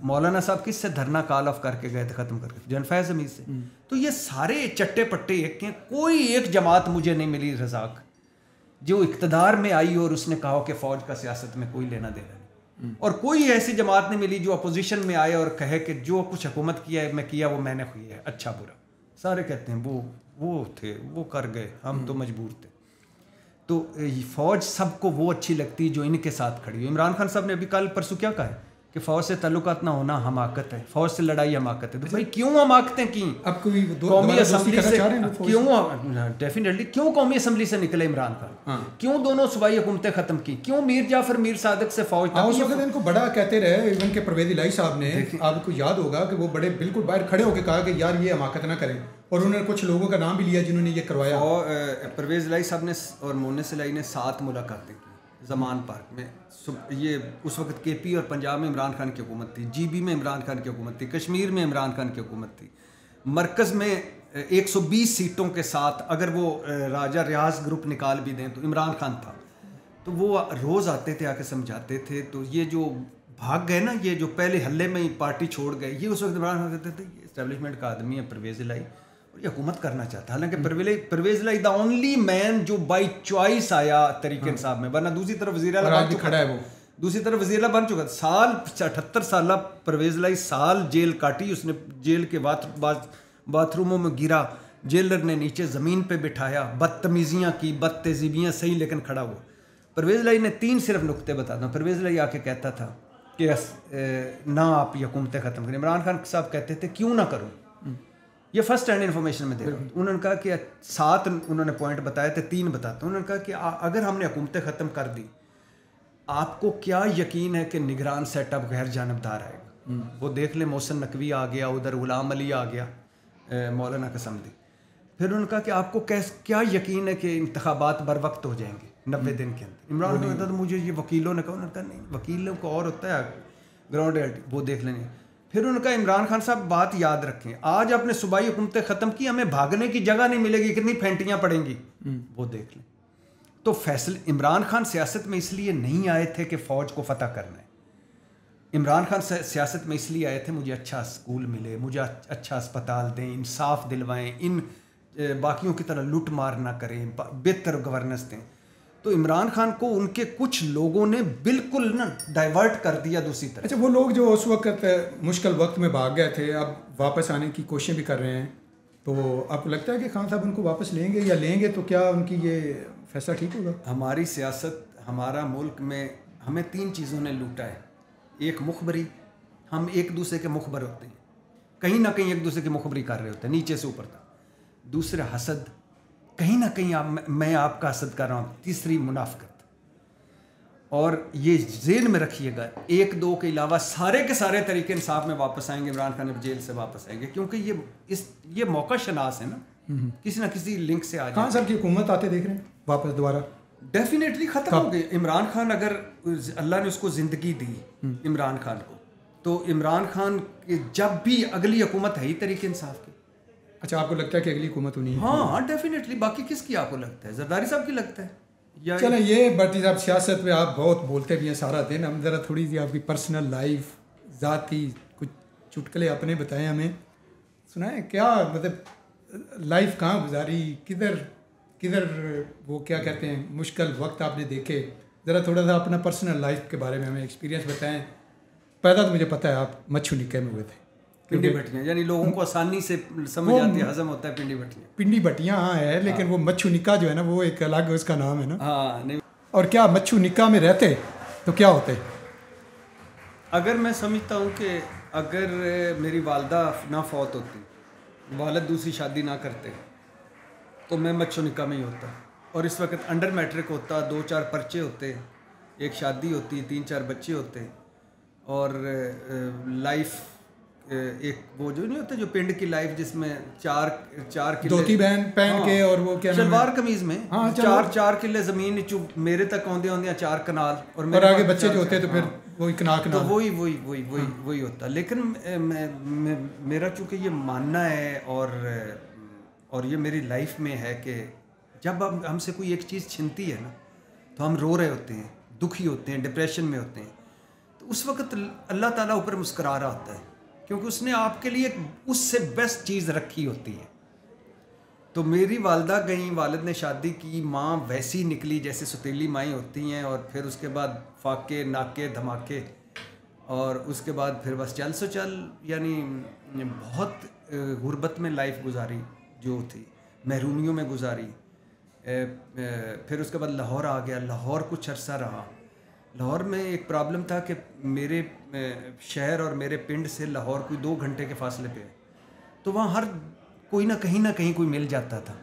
मौलाना साहब किससे धरना कॉल ऑफ करके गए थे, ख़त्म करके, जन फैज़ हमीद से। तो ये सारे चट्टे पट्टे एक के, कोई एक जमात मुझे नहीं मिली रज़ाक जो इक़्तिदार में आई और उसने कहा कि फ़ौज का सियासत में कोई लेना देना नहीं, और कोई ऐसी जमात नहीं मिली जो अपोजिशन में आए और कहे कि जो कुछ हुकूमत किया है मैं किया, वो मैंने किया है, अच्छा बुरा। सारे कहते हैं वो थे, वो कर गए, हम तो मजबूर थे। तो फ़ौज सबको वो अच्छी लगती जो इनके साथ खड़ी हो। इमरान खान साहब ने अभी कल परसों क्या कहा है कि फ़ौज से ताल्लुकात ना होना हमाकत है, फ़ौज से लड़ाई हमाकत है। तो भाई क्यों हमाकतें की? अब कोई कौमी असम्बली से क्यों, डेफिनेटली क्यों कौमी असम्बली से निकले इमरान खान? क्यों दोनों सूबाई हुकूमतें ख़त्म की? क्यों मीर जाफर मीर सादिक से फ़ौज तक? उस वक्त इनको बड़ा कहते रहे। इवन के परवेज़ इलाही साहब ने, आपको याद होगा कि वो बड़े बिल्कुल बाहर खड़े होकर कहा कि यार ये हमाकत ना करें, और उन्होंने कुछ लोगों का नाम भी लिया जिन्होंने ये करवाया। और परवेज़ इलाही साहब ने और मोनिस इलाही ने 7 मुलाकातें की ज़मान पार्क में। ये उस वक्त केपी और पंजाब में इमरान खान की हुकूमत थी, जीबी में इमरान खान की हुकूमत थी, कश्मीर में इमरान खान की हुकूमत थी, मरकज़ में 120 सीटों के साथ अगर वो राजा रियाज ग्रुप निकाल भी दें तो इमरान खान था। तो वो रोज़ आते थे, आके समझाते थे। तो ये जो भाग गए ना, ये जो पहले हल्ले में ही पार्टी छोड़ गए, ये उस वक्त इमरान खान कहते थे ये इस्टेब्लिशमेंट का आदमी है परवेज़ इलाही, ये हुकूमत करना चाहता है। हालांकि परवेज़ इलाही द ओनली मैन जो बाई चॉइस आया तरीके इंसाफ में, वरना दूसरी तरफ वज़ीर आला बन चुका है, वो दूसरी तरफ वज़ीर आला बन चुका था। साल 78 साल परवेज़ इलाही साल जेल काटी उसने, जेल के बाथरूमों में गिरा, जेलर ने नीचे ज़मीन पे बिठाया, बदतमीज़ियाँ की, बदतज़ीबियाँ सही, लेकिन खड़ा हुआ। परवेज़ इलाही ने 3 सिर्फ नुक्ते बताता हूँ। परवेज़ इलाही आके कहता था कि ना आप ये हुकूमतें ख़त्म करें। इमरान खान साहब कहते थे क्यों ना करूँ, ये फर्स्ट हैंड इन्फॉर्मेशन में दे रहा हूँ। उन्होंने कहा कि 7 उन्होंने पॉइंट बताए थे, 3 बताते हैं। उन्होंने कहा कि अगर हमने हुकूमतें ख़त्म कर दी, आपको क्या यकीन है कि निगरान सेटअप गैर जानबदार आएगा? वो देख ले, मोहसिन नकवी आ गया, उधर गुलाम अली आ गया, मौलाना कसमदी। फिर उन्होंने कहा कि आपको क्या यकीन है कि इंतखाबात बर वक्त हो जाएंगे 90 दिन के अंदर? इमरान खान कहता तो मुझे ये वकीलों ने कहा। उन्होंने कहा नहीं, वकीलों को और होता है ग्राउंड रियलिटी, वो देख लेंगे। फिर उनका इमरान खान साहब बात याद रखें, आज आपने सूबाई हुकूमतें ख़त्म की, हमें भागने की जगह नहीं मिलेगी, कितनी फेंटियाँ पड़ेंगी, वो देख लें। तो फैसले इमरान खान सियासत में इसलिए नहीं आए थे कि फ़ौज को फतह करना है। इमरान खान सियासत में इसलिए आए थे मुझे अच्छा स्कूल मिले, मुझे अच्छा अस्पताल दें, इंसाफ दिलवाएं, इन बाकियों की तरह लूट मार ना करें, बेहतर गवर्नेंस दें। तो इमरान खान को उनके कुछ लोगों ने बिल्कुल ना डाइवर्ट कर दिया दूसरी तरफ। अच्छा, वो लोग जो उस वक्त मुश्किल वक्त में भाग गए थे, अब वापस आने की कोशिश भी कर रहे हैं, तो आपको लगता है कि खान साहब उनको वापस लेंगे, या लेंगे तो क्या उनकी ये फैसला ठीक होगा? हमारी सियासत, हमारा मुल्क में हमें 3 चीज़ों ने लूटा है। एक मुखबरी, हम एक दूसरे के मुखबर होते हैं, कहीं ना कहीं एक दूसरे की मुखबरी कर रहे होते हैं नीचे से ऊपर तक। दूसरा हसद, कहीं ना कहीं मैं आपका हसद कर रहा हूँ। तीसरी मुनाफिकत। और ये ज़हन में रखिएगा, एक दो के अलावा सारे के सारे तरीके इंसाफ में वापस आएंगे, इमरान खान अब जेल से वापस आएंगे, क्योंकि ये मौका शनास है ना, किसी ना किसी लिंक से आ जाए। खान साहब की हुकूमत आते देख रहे हैं वापस दोबारा? डेफिनेटली ख़त्म हो गई। इमरान खान, अगर अल्लाह ने उसको ज़िंदगी दी इमरान खान को, तो इमरान खान जब भी अगली हुकूमत है ही तरीके इंसाफ की। अच्छा, आपको लगता है कि अगली हुकूमत होनी है? हाँ डेफिनेटली। बाकी किसकी आपको लगता है? जरदारी साहब की लगता है या? चलो ये भट्टी साहब, सियासत में आप बहुत बोलते भी हैं सारा दिन, हम ज़रा थोड़ी सी आपकी पर्सनल लाइफ, ज़ाती कुछ चुटकुले अपने बताएं हमें, सुनाएं। क्या मतलब लाइफ कहाँ गुजारी, किधर वो क्या कहते हैं मुश्किल वक्त आपने देखे, ज़रा थोड़ा सा अपना पर्सनल लाइफ के बारे में हमें एक्सपीरियंस बताएं। पैदा तो मुझे पता है आप मच्छू निक्के में हुए थे। पिंडी भट्टियाँ, यानी लोगों को आसानी से समझ आती है, हजम होता है पिंडी भट्टियाँ। पिंडी भट्टियाँ हाँ है, लेकिन वो मच्छू निक्का जो है ना, वो एक अलग उसका नाम है ना। हाँ नहीं। और क्या मच्छू निक्का में रहते तो क्या होते? अगर मैं समझता हूँ कि अगर मेरी वालदा ना फौत होती, वालिद दूसरी शादी ना करते, तो मैं मच्छू निक्का में ही होता। और इस वक्त अंडर मैट्रिक होता, 2-4 पर्चे होते, एक शादी होती, 3-4 बच्चे होते, और लाइफ एक वो जो नहीं होता जो पिंड की लाइफ, जिसमें चार किले, धोती बहन पहन के, और वो क्या शलवार कमीज में, हाँ, चार किले जमीन मेरे तक आंदे 4 कनाल, और आगे बच्चे जो होते तो फिर वही कनाल, तो वही होता। लेकिन मेरा चूंकि ये मानना है और ये मेरी लाइफ में है कि जब हमसे कोई एक चीज़ छिनती है ना, तो हम रो रहे होते हैं, दुखी होते हैं, डिप्रेशन में होते हैं, तो उस वक्त अल्लाह ताला ऊपर मुस्कुरा रहा होता है, क्योंकि उसने आपके लिए उससे बेस्ट चीज़ रखी होती है। तो मेरी वालदा गई, वालिद ने शादी की, माँ वैसी निकली जैसे सुतीली माएँ होती हैं, और फिर उसके बाद फाके नाके धमाके, और उसके बाद फिर बस चल सो चल, यानी बहुत गुर्बत में लाइफ गुजारी जो थी, महरूमियों में गुजारी। फिर उसके बाद लाहौर आ गया, लाहौर कुछ अरसा रहा। लाहौर में एक प्रॉब्लम था कि मेरे शहर और मेरे पिंड से लाहौर कोई 2 घंटे के फासले पे है, तो वहाँ हर कोई ना कहीं कोई मिल जाता था।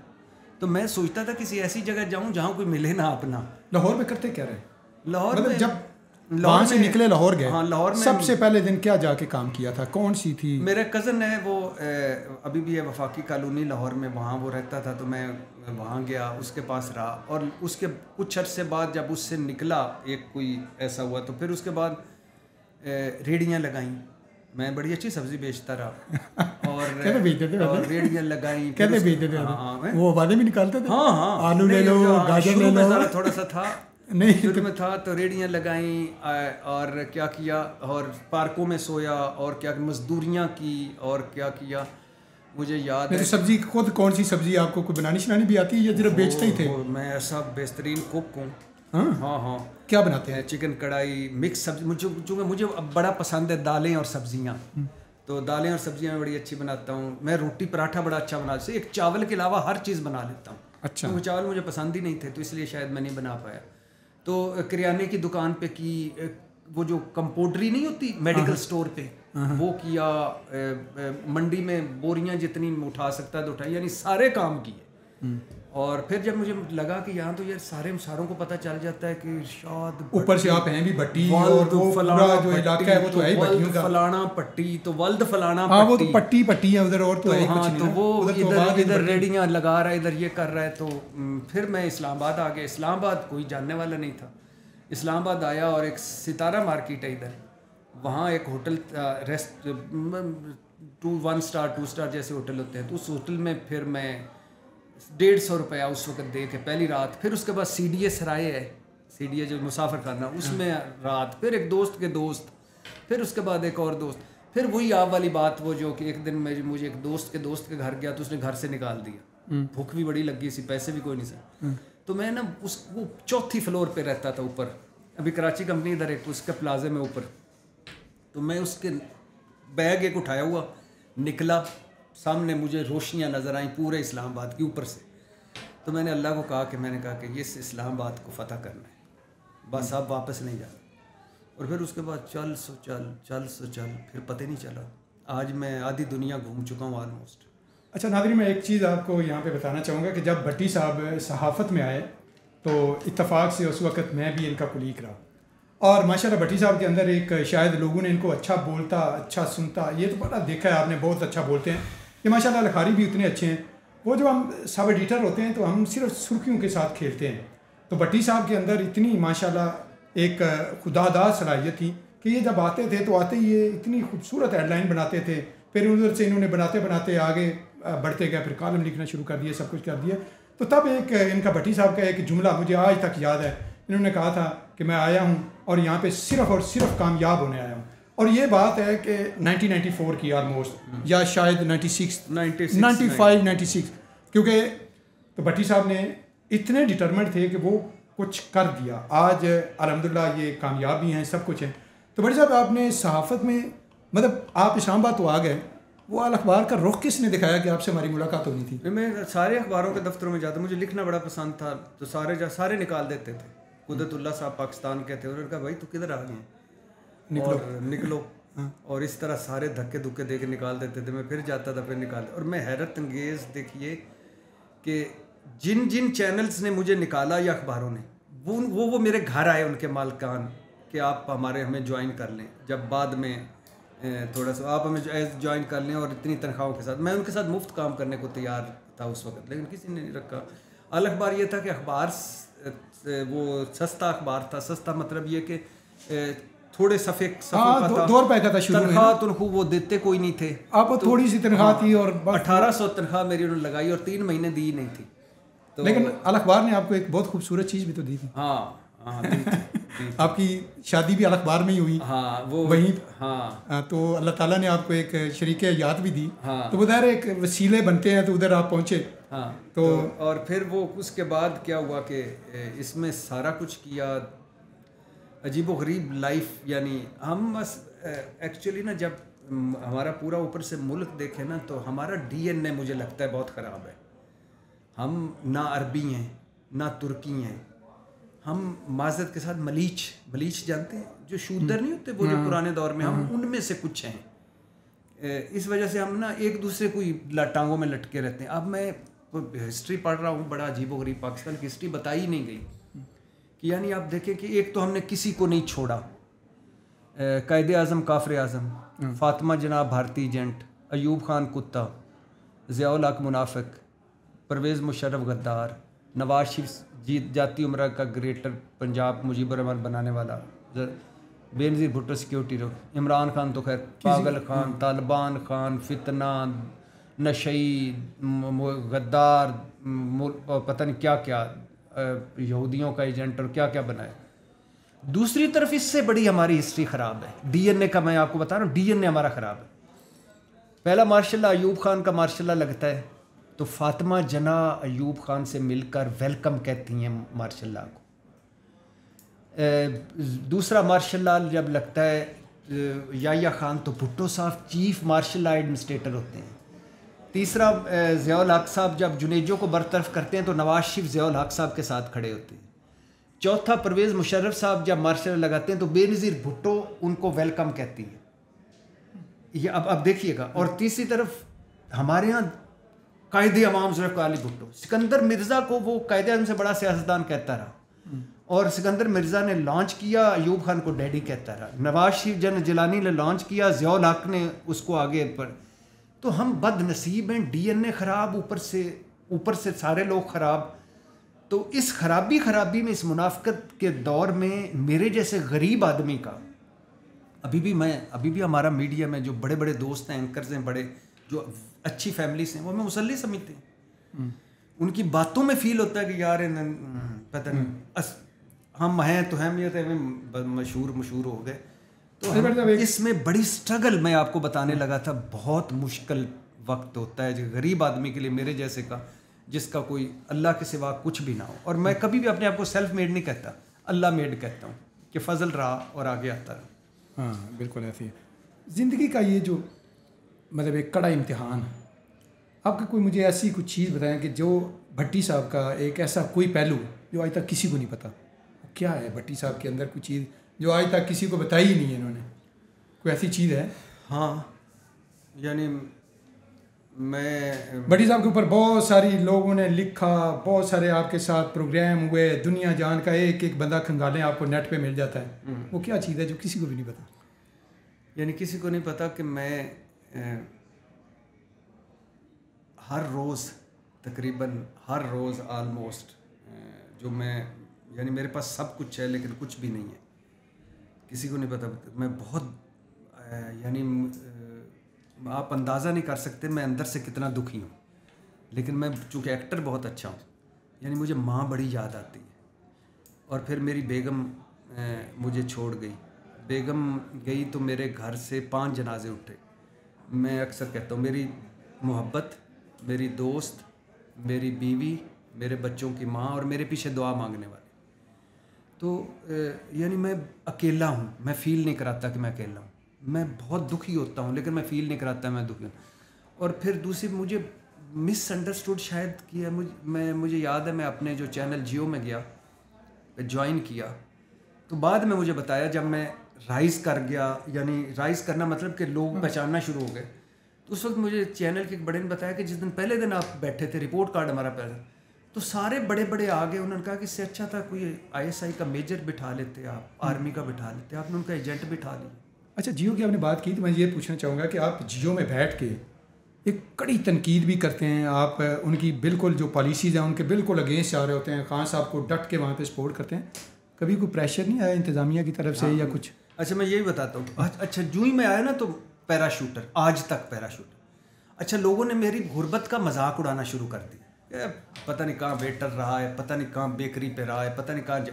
तो मैं सोचता था किसी ऐसी जगह जाऊँ जहाँ कोई मिले ना अपना। लाहौर में करते क्या रहे? लाहौर मतलब में जब वहाँ से निकले लाहौर गए, हाँ लाहौर में सबसे पहले दिन क्या जाके काम किया था, कौन सी थी? मेरा कज़न है वो अभी भी है, वफाकी कॉलोनी लाहौर में, वहाँ वो रहता था, तो मैं वहाँ गया, उसके पास रहा। और उसके कुछ अर्से बाद जब उससे निकला, एक कोई ऐसा हुआ, तो फिर उसके बाद रेहड़ियाँ लगाईं। मैं बड़ी अच्छी सब्जी बेचता रहा और रेहड़ियाँ लगाई, कहते बेचते थे, वो वादे भी निकालते थे। हाँ, आलू ले लो, गाजर ले लो, थोड़ा सा था नहीं शुरू में था। तो रेहड़ियाँ लगाई और क्या किया, और पार्कों में सोया, और क्या मजदूरियाँ की, और क्या किया मुझे याद है। तो सब्जी खुद कौन सी सब्जी आपको कोई बनानी शनानी भी आती है या सिर्फ बेचते ही थे? मैं ऐसा बेहतरीन कुक हूँ। हाँ क्या बनाते हैं? चिकन कढ़ाई, मिक्स सब्जी, मुझे बड़ा पसंद है दालें और सब्जियाँ। तो दालें और सब्जियाँ मैं बड़ी अच्छी बनाता हूँ। मैं रोटी पराठा बड़ा अच्छा बनाता हूँ, एक चावल के अलावा हर चीज़ बना लेता हूँ। अच्छा। तो चावल मुझे पसंद ही नहीं थे, तो इसलिए शायद मैं नहीं बना पाया। तो किराने की दुकान पे की, वो जो कंपाउंडरी नहीं होती मेडिकल स्टोर पे, वो किया। मंडी में बोरियां जितनी उठा सकता है तो उठाई, यानी सारे काम किए। और फिर जब मुझे लगा कि यहाँ तो यार सारों को पता चल जाता है कि इरशाद ऊपर से आप हैं भी भट्टी, और वो पूरा जो इलाका है वो तो है ही भट्टियों का, फलाना पट्टी, तो वल्द फलाना हाँ, वो तो पट्टी है उधर, और तो है कुछ नहीं। तो वो इधर रेडियाँ लगा रहा है, इधर ये कर रहा है। तो फिर मैं इस्लामाबाद आ गया। इस्लामाबाद कोई जानने वाला नहीं था। इस्लामाबाद आया, और एक सितारा मार्केट है इधर, वहाँ एक होटल, रेस्ट 1 स्टार 2 स्टार जैसे होटल होते हैं, तो उस होटल में फिर मैं 150 रुपया उस वक्त दे के पहली रात। फिर उसके बाद CDA सराय है, CDA जो मुसाफिर खाना, उसमें रात। फिर एक दोस्त के दोस्त, फिर उसके बाद एक और दोस्त। फिर वही आप वाली बात, वो जो कि एक दिन मुझे एक दोस्त के घर गया, तो उसने घर से निकाल दिया। भूख भी बड़ी लगी सी, पैसे भी कोई नहीं सर। तो मैं ना वो 4थी फ्लोर पे रहता था ऊपर, अभी कराची कंपनी इधर एक उसके प्लाजे में ऊपर। तो मैं उसके बैग एक उठाया हुआ निकला, सामने मुझे रोशनियाँ नज़र आई पूरे इस्लामाबाद के ऊपर से। तो मैंने अल्लाह को कहा कि ये इस्लामाबाद को फ़तह करना है, बस अब वापस नहीं जाना। और फिर उसके बाद चल सो चल, फिर पता नहीं चला। आज मैं आधी दुनिया घूम चुका हूँ ऑलमोस्ट। अच्छा नाज़रीन, मैं एक चीज़ आपको यहाँ पे बताना चाहूँगा कि जब भट्टी साहब सहाफ़त में आए तो इत्तफाक से उस वक़्त मैं भी इनका कुलीग रहा, और माशाल्लाह भट्टी साहब के अंदर एक शायद लोगों ने इनको अच्छा बोलता, अच्छा सुनता, ये तो बड़ा देखा है आपने, बहुत अच्छा बोलते हैं कि माशाल्लाह लखारी भी उतने अच्छे हैं। वो जो हम सब एडिटर होते हैं तो हम सिर्फ सुर्खियों के साथ खेलते हैं, तो भट्टी साहब के अंदर इतनी माशाल्लाह एक खुदादार सलाहियत थी कि ये जब आते थे तो आते ही ये इतनी खूबसूरत हेडलाइन बनाते थे, फिर उधर से इन्होंने बनाते बनाते आगे बढ़ते गए, फिर कॉलम लिखना शुरू कर दिए, सब कुछ कर दिया। तो तब एक इनका भट्टी साहब का एक जुमला मुझे आज तक याद है, इन्होंने कहा था कि मैं आया हूँ और यहाँ पे सिर्फ और सिर्फ कामयाब होने आया हूँ। और ये बात है कि 1994 की ऑलमोस्ट, या शायद 95-96, क्योंकि तो भट्टी साहब ने इतने डिटरमेंट थे कि वो कुछ कर दिया। आज अल्हम्दुलिल्लाह ये कामयाब भी हैं, सब कुछ है। तो भट्टी साहब आपने सहाफ़त में, मतलब आप इस्लामाबाद तो आ गए, वो अल अखबार का रुख किसने दिखाया कि आपसे हमारी मुलाकात होनी थी? मैं सारे अखबारों के दफ्तरों में जाता, मुझे लिखना बड़ा पसंद था, तो सारे निकाल देते थे। कुदरतुल्लाह साहब पाकिस्तान के थे, उन्होंने कहा भाई तू किधर आ गए, निकलो और इस तरह सारे धक्के धुक्के दे के निकाल देते थे। मैं फिर जाता था, फिर निकाल। और मैं हैरत अंगेज़ देखिए कि जिन जिन चैनल्स ने मुझे निकाला या अखबारों ने, वो मेरे घर आए उनके मालकान कि आप हमें ज्वाइन कर लें, जब बाद में थोड़ा सा आप हमें ज्वाइन कर लें और इतनी तनख्वाहों के साथ। मैं उनके साथ मुफ्त काम करने को तैयार था उस वक्त, लेकिन किसी ने नहीं रखा। अल अखबार ये था कि अखबार वो सस्ता अखबार था। सस्ता मतलब ये कि थोड़े सफ़े का था, 2 रुपए का था शुरू में। तनख्वाह वो देते कोई नहीं थे, आपको तो थोड़ी सी तनख्वाह थी और 1800 तनख्वाह मेरी उन्होंने लगाई और 3 महीने दी नहीं थी। तो लेकिन अल अखबार ने आपको एक बहुत खूबसूरत चीज़ भी तो दी थी। हाँ दी थी। आपकी शादी भी अल अखबार में ही हुई। हाँ वो वहीं। हाँ तो अल्लाह ताला ने आपको एक शरीक याद भी दी। हाँ। तो उधर एक वसीले बनते हैं, तो उधर आप पहुँचे। हाँ तो और फिर वो उसके बाद क्या हुआ कि इसमें सारा कुछ किया, अजीब व गरीब लाइफ। यानी हम बस एक्चुअली ना, जब हमारा पूरा ऊपर से मुल्क देखे ना, तो हमारा डीएनए मुझे लगता है बहुत ख़राब है। हम ना अरबी हैं ना तुर्की हैं, हम माज़रत के साथ मलीच जानते हैं, जो शूदर नहीं होते वो, जो पुराने दौर में, हम उनमें से कुछ हैं। इस वजह से हम ना एक दूसरे को टांगों में लटके रहते हैं। अब मैं हिस्ट्री पढ़ रहा हूँ, बड़ा अजीब व गरीब पाकिस्तान की हिस्ट्री बताई नहीं गई कि यानी आप देखें कि एक तो हमने किसी को नहीं छोड़ा, कायदे आज़म काफ़िर आज़म, फातिमा जनाब भारतीय एजेंट, अयूब खान कुत्ता, ज़ियाउल हक मुनाफिक, परवेज़ मुशर्रफ गद्दार, नवाज शरीफ जाती उम्र का ग्रेटर पंजाब मुजीबुर रहमान बनाने वाला, बेनज़ीर भुट्टो सिक्योरिटी रो, इमरान खान तो खैर पागल खान, तालिबान खान, फितना, नशई, गद्दार, पता नहीं क्या क्या, यहूदियों का एजेंट और क्या क्या बनाए। दूसरी तरफ इससे बड़ी हमारी हिस्ट्री ख़राब है। डीएनए का मैं आपको बता रहा हूँ, डीएनए हमारा ख़राब है। पहला मार्शल अयूब खान का मार्शल लगता है, तो फातिमा जना अयूब खान से मिलकर वेलकम कहती हैं मार्शल को। दूसरा मार्शल जब लगता है याया खान, तो भुट्टो साहब चीफ मार्शल एडमिनिस्ट्रेटर होते हैं। तीसरा ज़ियाउल हक साहब जब जुनेजो को बरतरफ करते हैं, तो नवाज शरीफ ज़ियाउल हक साहब के साथ खड़े होते हैं। चौथा परवेज़ मुशर्रफ साहब जब मार्शल लगाते हैं, तो बेनज़ीर भुट्टो उनको वेलकम कहती है। ये अब देखिएगा। और तीसरी तरफ हमारे यहाँ कायदे अवाम ज़ुल्फ़िकार अली भुट्टो, सिकंदर मिर्ज़ा को वो कायदे आज़म से बड़ा सियासतदान कहता रहा, और सिकंदर मिर्ज़ा ने लॉन्च किया, अयूब खान को डैडी कहता रहा। नवाज शरीफ जन जिलानी ने लॉन्च किया, ज़ियाउल हक ने उसको आगे पर। तो हम बदनसीब हैं, डीएनए ख़राब, ऊपर से सारे लोग ख़राब। तो इस खराबी में, इस मुनाफ़िकत के दौर में, मेरे जैसे गरीब आदमी का अभी भी हमारा मीडिया में जो बड़े बड़े दोस्त हैं, एंकर्स हैं, बड़े जो अच्छी फैमिली से हैं, वो हमें मुसल्ली समझते हैं। उनकी बातों में फील होता है कि यार पता नहीं हम हैं तो हम ये तो मशहूर हो गए। तो इसमें बड़ी स्ट्रगल मैं आपको बताने लगा था, बहुत मुश्किल वक्त होता है जो गरीब आदमी के लिए, मेरे जैसे का, जिसका कोई अल्लाह के सिवा कुछ भी ना हो। और मैं कभी भी अपने आप को सेल्फ मेड नहीं कहता, अल्लाह मेड कहता हूँ कि फजल रहा और आगे आता रहा। हाँ बिल्कुल ऐसी है ज़िंदगी का ये जो मतलब एक कड़ा इम्तिहान है। आपका कोई मुझे ऐसी कुछ चीज़ बताएं कि जो भट्टी साहब का एक ऐसा कोई पहलू जो आज तक किसी को नहीं पता, क्या है भट्टी साहब के अंदर कुछ चीज़ जो आज तक किसी को बताई ही नहीं है इन्होंने, कोई ऐसी चीज़ है? हाँ, यानी मैं भट्टी साहब के ऊपर बहुत सारी लोगों ने लिखा, बहुत सारे आपके साथ प्रोग्राम हुए, दुनिया जान का एक एक बंदा खंगालें आपको नेट पे मिल जाता है। वो क्या चीज़ है जो किसी को भी नहीं पता? यानी किसी को नहीं पता कि मैं हर रोज़ तकरीबन हर रोज़ आलमोस्ट जो मैं यानी मेरे पास सब कुछ है लेकिन कुछ भी नहीं है, किसी को नहीं पता। मैं बहुत यानी आप अंदाज़ा नहीं कर सकते मैं अंदर से कितना दुखी हूँ। लेकिन मैं चूँकि एक्टर बहुत अच्छा हूँ, यानी मुझे माँ बड़ी याद आती है। और फिर मेरी बेगम मुझे छोड़ गई। बेगम गई तो मेरे घर से 5 जनाजे उठे। मैं अक्सर कहता हूँ मेरी मोहब्बत, मेरी दोस्त, मेरी बीवी, मेरे बच्चों की माँ और मेरे पीछे दुआ मांगने वाले। तो यानी मैं अकेला हूँ, मैं फ़ील नहीं कराता कि मैं अकेला हूँ। मैं बहुत दुखी होता हूँ लेकिन मैं फ़ील नहीं कराता मैं दुखी हूँ। और फिर दूसरी मुझे मिसअंडरस्टूड शायद किया मुझे याद है मैं अपने जो चैनल जियो में गया, ज्वाइन किया, तो बाद में मुझे बताया जब मैं राइज़ कर गया, यानी राइज़ करना मतलब कि लोग पहचानना शुरू हो गए, तो उस वक्त मुझे चैनल के एक बड़े ने बताया कि जिस दिन पहले दिन आप बैठे थे रिपोर्ट कार्ड हमारा पहले, तो सारे बड़े बड़े आ गए। उन्होंने कहा कि इससे अच्छा था कोई ISI का मेजर बिठा लेते, आप आर्मी का बिठा लेते, आपने उनका एजेंट बिठा लिया। अच्छा, जियो की आपने बात की तो मैं ये पूछना चाहूँगा कि आप जियो में बैठ के एक कड़ी तनकीद भी करते हैं, आप उनकी बिल्कुल जो पॉलिसीज़ हैं उनके बिल्कुल अगेंस्ट जा रहे होते हैं, खान साहब को डट के वहाँ पे सपोर्ट करते हैं। कभी कोई प्रेशर नहीं आया इंतज़ामिया की तरफ से या कुछ? अच्छा, मैं यही बताता हूँ। अच्छा, जूँ ही मैं आया ना तो पैराशूटर, आज तक पैराशूटर। अच्छा, लोगों ने मेरी गुर्बत का मजाक उड़ाना शुरू कर दिया, पता नहीं कहाँ वेटर रहा है, पता नहीं कहाँ बेकरी पे रहा है, पता नहीं कहाँ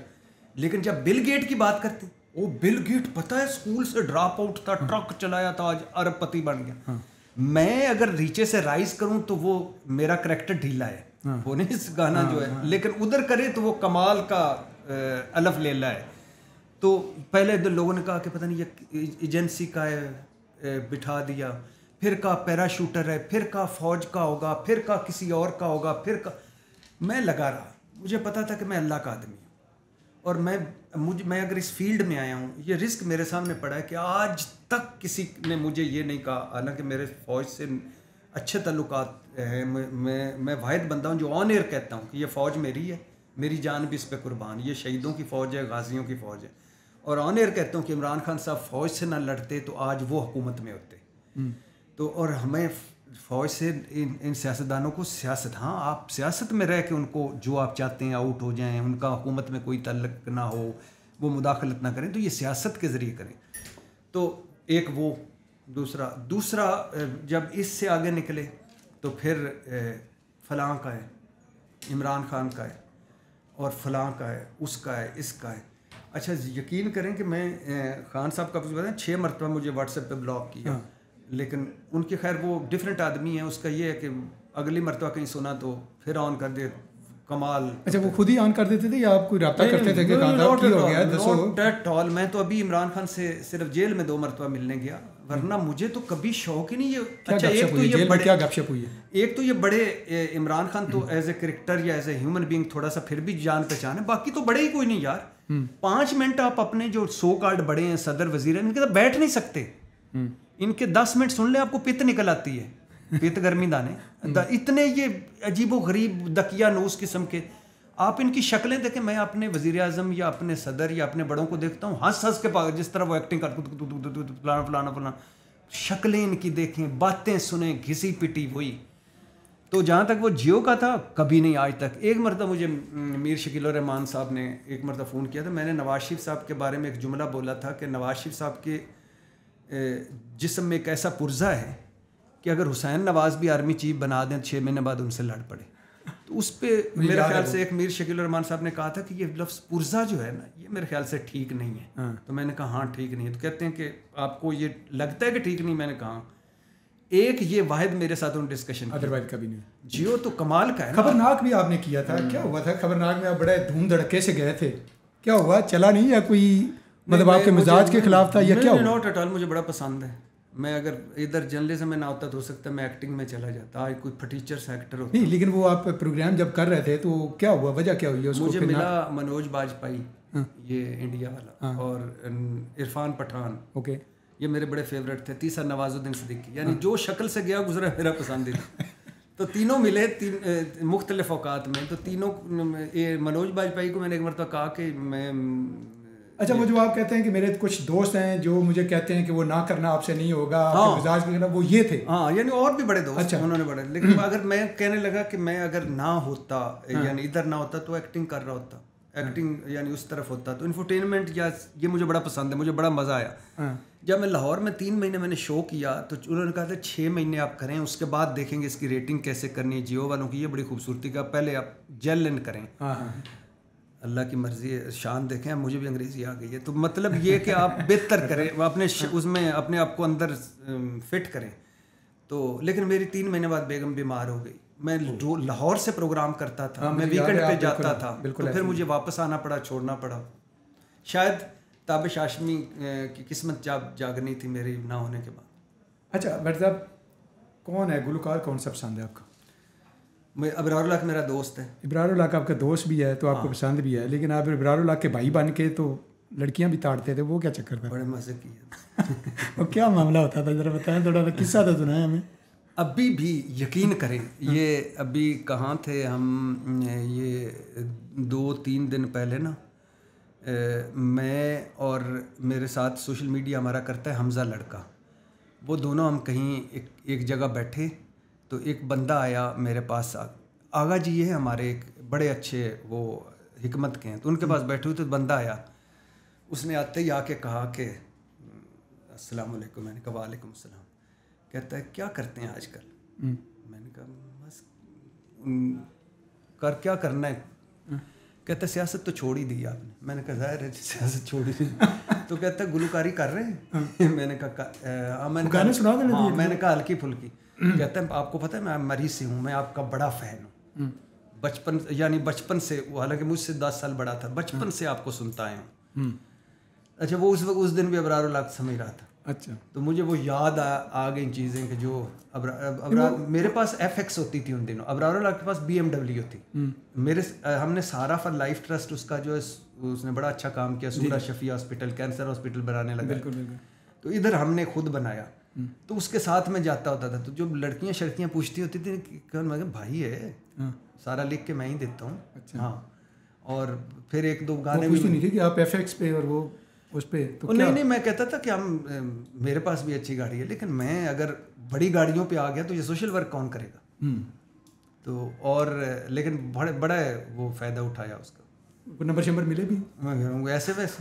लेकिन जब बिल गेट की बात करते, वो बिल गेट पता है स्कूल से ड्रॉप आउट था, ट्रक चलाया था, आज अरबपति बन गया। मैं अगर रीचे से राइज करूं तो वो मेरा करैक्टर ढीला है, वो नहीं इस गाना जो है, लेकिन उधर करे तो वो कमाल का अलफ लेला है। तो पहले इधर लोगों ने कहा कि पता नहीं ये एजेंसी का है, बिठा दिया, फिर का पैराशूटर है, फिर का फौज का होगा, फिर का किसी और का होगा, फिर का। मैं लगा रहा, मुझे पता था कि मैं अल्लाह का आदमी हूँ और मैं अगर इस फील्ड में आया हूँ, ये रिस्क मेरे सामने पड़ा है कि आज तक किसी ने मुझे ये नहीं कहा, हालांकि मेरे फ़ौज से अच्छे ताल्लुकात हैं, मैं वाहिद बंदा हूँ जो ऑन एयर कहता हूँ कि ये फ़ौज मेरी है, मेरी जान भी इस पर कुर्बान, ये शहीदों की फ़ौज है, गाजियों की फ़ौज है। और ऑन एयर कहता हूँ कि इमरान खान साहब फ़ौज से ना लड़ते तो आज वो हुकूमत में होते। तो और हमें फ़ौज से इन सियासतदानों को सियासत, हाँ आप सियासत में रह के उनको जो आप चाहते हैं आउट हो जाएं, उनका हुकूमत में कोई तल्लक ना हो, वो मुदाखलत ना करें, तो ये सियासत के ज़रिए करें। तो एक वो दूसरा जब इससे आगे निकले तो फिर फ़लाँ का है, इमरान खान का है, और फ़लाँ का है, उसका है, इसका है। अच्छा, यकीन करें कि मैं खान साहब का कुछ बताएं, 6 मरतबा मुझे व्हाट्सएप पे ब्लॉक किया। लेकिन उनके खैर वो डिफरेंट आदमी है, उसका ये है कि अगली मरतबा कहीं सुना तो फिर ऑन कर दे, कमाल। अच्छा, वो खुद ही ऑन कर देते थे या आप कोई रब्ता करते थे कि खान साहब की हो गया दसो? Not at all. मैं तो अभी इमरान खान से सिर्फ जेल में 2 मरतबा मिलने गया, वरना मुझे तो कभी शौक ही नहीं है। अच्छा, एक तो ये बड़े क्या गपशप हुई है, एक तो ये बड़े इमरान खान तो एज ए कैरेक्टर या एज ए ह्यूमन बीइंग थोड़ा सा फिर भी जान पहचान है, बाकी तो बड़े ही कोई नहीं यार। 5 मिनट आप अपने जो सो कार्ड बड़े हैं, सदर वजीर हैं, इनके साथ बैठ नहीं सकते। इनके 10 मिनट सुन ले आपको पित्त निकल आती है, पित्त गर्मी दाने इतने ये अजीबो गरीब दकिया नूस किस्म के। आप इनकी शक्लें देखें, मैं अपने वजीर आज़म या अपने सदर या अपने बड़ों को देखता हूँ, हंस हंस के जिस तरह वो एक्टिंग कर फलाना फलाना फलाना, शक्लें इनकी देखें, बातें सुने, घिसी पिटी वही। तो जहाँ तक वो जियो का था, कभी नहीं आज तक। एक मरतबा मुझे मीर शकील रहमान साहब ने एक मरतबा फ़ोन किया था, मैंने नवाज शरीफ साहब के बारे में एक जुमला बोला था कि नवाज शरीफ साहब के जिस्म में एक ऐसा पुर्जा है कि अगर हुसैन नवाज भी आर्मी चीफ बना दें 6 महीने बाद उनसे लड़ पड़े। तो उस पर मेरे ख्याल से एक मीर शकील रहमान साहब ने कहा था कि ये लफ्ज़ पुर्जा जो है ना, ये मेरे ख्याल से ठीक नहीं है। तो मैंने कहा हाँ ठीक नहीं है। तो कहते हैं कि आपको ये लगता है कि ठीक नहीं? मैंने कहा एक ये वाहिद मेरे साथ उन्होंने डिस्कशन, अदरवाइज कभी नहीं। जियो तो कमाल का है। खबरनाक भी आपने किया था, क्या हुआ था खबरनाक में? आप बड़े धूम धड़के से गए थे, क्या हुआ? चला नहीं या कोई मतलब आपके मिजाज के खिलाफ था या क्या? नॉट एट ऑल, मुझे बड़ा पसंद है। मैं अगर इधर जर्नलिज्म में ना होता तो हो सकता है मैं एक्टिंग में चला जाता, आज कोई फटीचर्स एक्टर होता नहीं। लेकिन वो आप प्रोग्राम जब कर रहे थे तो क्या हुआ, वजह क्या हुई? मुझे मिला मनोज बाजपेयी, ये इंडिया वाला, और इरफान पठान, ओके, ये मेरे बड़े फेवरेट थे। तीसरा नवाजुद्दीन सिद्दीकी, यानी जो शक्ल से गया गुजरा मेरा पसंदीदा। तो तीनों मिले मुख्तलिफ औकात में। तो तीनों, ये मनोज बाजपेयी को मैंने एक मरतबा कहा कि मैं अच्छा, वो जो आप कहते हैं कि मेरे कुछ दोस्त हैं जो मुझे कहते हैं कि वो ना करना आपसे नहीं होगा, आपके मिजाज के खिलाफ, वो ये थे? हाँ, यानी और भी बड़े दोस्त। अच्छा। उन्होंने बड़े, लेकिन अगर मैं कहने लगा कि मैं अगर ना होता, यानी इधर ना होता तो एक्टिंग कर रहा होता, एक्टिंग यानी उस तरफ होता, तो इंफोटेनमेंट या ये मुझे बड़ा पसंद है, मुझे बड़ा मज़ा आया। जब मैं लाहौर में 3 महीने मैंने शो किया तो उन्होंने कहा था 6 महीने आप करें, उसके बाद देखेंगे इसकी रेटिंग कैसे करनी है। जियो वालों की ये बड़ी खूबसूरती का, पहले आप जेल इन करें। अल्लाह की मर्जी है, शान देखें, मुझे भी अंग्रेज़ी आ गई है। तो मतलब ये कि आप बेहतर करें, अपने उसमें अपने आप को अंदर फिट करें। तो लेकिन मेरी 3 महीने बाद बेगम बीमार हो गई। मैं लाहौर से प्रोग्राम करता था, मैं वीकेंड पे जाता था, तो फिर मुझे वापस आना पड़ा, छोड़ना पड़ा। शायद ताबिश हाशमी की किस्मत जागनी थी मेरी ना होने के बाद। अच्छा भट्ट साहब, कौन है गुलकार, कौन सा पसंद है आपका? मैं अबरारुल हक मेरा दोस्त है। इब्रारुल हक आपका दोस्त भी है तो आपको पसंद भी है, लेकिन आप इब्रारुल हक के भाई बन के तो लड़कियां भी ताड़ते थे, वो क्या चक्कर था? बड़े मज़े किए। वो क्या मामला होता था, जरा बताएं, थोड़ा सा किस्सा तो सुनाएं हमें। अभी भी यकीन करें, ये अभी कहाँ थे हम, ये 2-3 दिन पहले ना, मैं और मेरे साथ सोशल मीडिया हमारा करता है हमज़ा लड़का, वो दोनों हम कहीं एक जगह बैठे तो एक बंदा आया मेरे पास। आगा जी ये है हमारे एक बड़े अच्छे वो हिकमत के हैं, तो उनके पास बैठे हुए तो बंदा आया, उसने आते ही आके कहा कि अस्सलाम वालेकुम। मैंने कहा वालेकुम अस्सलाम। कहता है क्या करते हैं आजकल? मैंने कहा बस क्या करना है? कहता है सियासत तो छोड़ ही दी आपने। मैंने कहा ज़ाहिर है सियासत छोड़ ही दी। तो कहता है गुलकारी कर रहे हैं? मैंने कहा गाने सुना देना। हाँ, मैंने कहा हल्की फुल्की। कहता है आपको पता है मैं मरीज से हूँ, मैं आपका बड़ा फ़ैन हूँ, बचपन से, हालांकि मुझसे 10 साल बड़ा था, बचपन से आपको सुनता आया हूँ। अच्छा, वो उस दिन भी अबरारुल हक समझ रहा था। अच्छा, तो मुझे वो याद आ गई चीज़ें कि जो मेरे पास FX होती थी उन दिनों, अबरारुल हक के पास BMW थी। हमने सारा फॉर लाइफ ट्रस्ट, उसका जो उसने बड़ा अच्छा काम किया, सूरा शफी हॉस्पिटल, कैंसर हॉस्पिटल बनाने लगा। तो इधर हमने खुद बनाया, तो उसके साथ में जाता होता था। तो जो लड़कियां शर्कियां पूछती होती थी, मैं भाई है, सारा लिख के मैं ही देता हूँ। अच्छा। हाँ, और फिर 1-2 गाने पूछती नहीं थी कि आप FX पे और वो उस पे तो नहीं, मैं कहता था कि मेरे पास भी अच्छी गाड़ी है, लेकिन मैं अगर बड़ी गाड़ियों पे आ गया तो ये सोशल वर्क कौन करेगा? तो और लेकिन बड़ा वो फ़ायदा उठाया उसका। नंबर शंबर मिले भी ऐसे वैसे।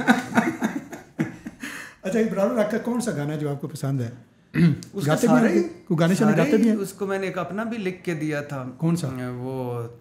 अच्छा, इब्रारुल हक का कौन सा गाना है जो आपको पसंद है? गाते भी गाने गाते भी हैं? उसको मैंने एक अपना भी लिख के दिया था। कौन सा? वो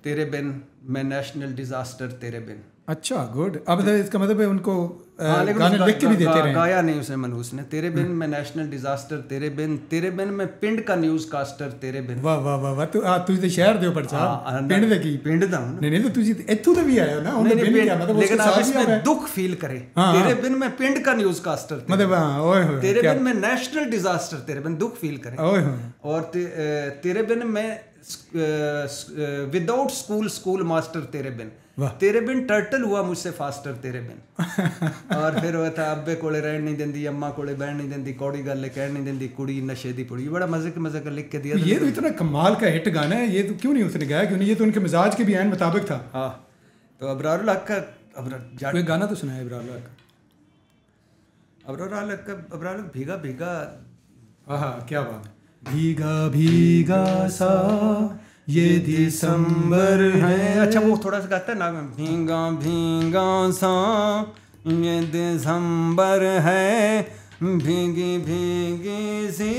तेरे बिन, मैं नेशनल डिजास्टर तेरे बिन। अच्छा, गुड। अब इसका मतलब है उनको गाने लिख के भी देते रहे? गाया नहीं उसने मनहूस ने। तेरे बिन मैं नेशनल डिजास्टर तेरे बिन मैं पिंड का न्यूज़ कास्टर तेरे बिन। वाह वाह वाह, ਤੁਸੀਂ ਤੇ ਸ਼ਹਿਰ ਦੇ ਉੱਪਰ ਸਾਹਿਬ ਪਿੰਡ ਦੇ ਕੀ? ਪਿੰਡ ਦਾ ਨਹੀਂ तो ਤੁਸੀਂ ਇੱਥੋਂ ਤੇ ਵੀ ਆਏ ਹੋ ना, ਉਹਨੇ ਪਿੰਡ क्या मतलब, लेकिन आप इसमें दुख फील करें। तेरे बिन मैं पिंड का न्यूज़ कास्टर मतलब, ओए होए, तेरे बिन मैं नेशनल डिजास्टर तेरे बिन दुख फील करें। ओए होए, और तेरे बिन मैं विदाउट स्कूल मास्टर तेरे बिन, तेरे बिन टर्टल हुआ मुझसे फास्टर तेरे बिन। और फिर वो था अब्बे कोले रहन नहीं देंदी, अम्मा कोले बैठ नहीं देंदी, कौड़ी गल कह नहीं देंदी, कुड़ी नशे दी पुड़ी। बड़ा मजे का लिख के दिया। ये तो इतना कमाल का हिट गाना है, ये तो क्यों नहीं उसने गाया? क्यों नहीं? ये तो उनके मिजाज के भी ऐन मुताबिक था। हाँ, तो अबरारुल हक का कोई गाना तो सुनाया इब्रारुल हक का? अबरारुल भीगा भीगा। हाँ, क्या बात। भीगा भीगा सा ये दिसंबर है। अच्छा, वो थोड़ा सा गाता है ना, भीगा भीगा सा ये दिसंबर है, भीगी भीगी सी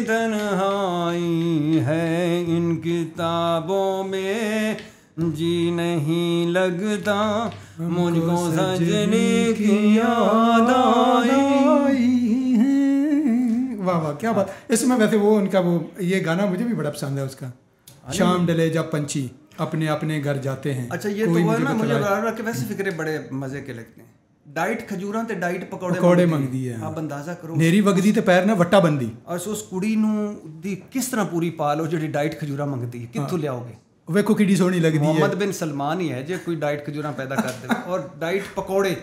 तन्हाई है, इन किताबों में जी नहीं लगता, मुझको सजने की याद आई है। वाह वाह, क्या बात। इसमें वैसे वो उनका वो ये गाना मुझे भी बड़ा पसंद है उसका, शाम डले जब पंछी अपने अपने घर जाते हैं। अच्छा, ये तो वो ना, मुझे अबरारुल के वैसे फिक्रे बड़े मजे के लगते हैं। डाइट खजूरां ते डाइट पकौड़े मंगदी है। आप अंदाजा करो, नेरी वगदी ते पैर ना वट्टा बंदी। और उस कुड़ी नू दी किस तरह पूरी पालो ਜਿਹੜੀ डाइट खजूरां ਮੰਗਦੀ ਹੈ, ਕਿੱਥੋਂ ਲਿਆਓਗੇ? ਵੇਖੋ ਕਿੱਡੀ ਸੋਹਣੀ ਲੱਗਦੀ ਹੈ। मोहम्मद बिन सलमान ही है जो कोई डाइट खजूरां पैदा कर दे। और डाइट पकौड़े,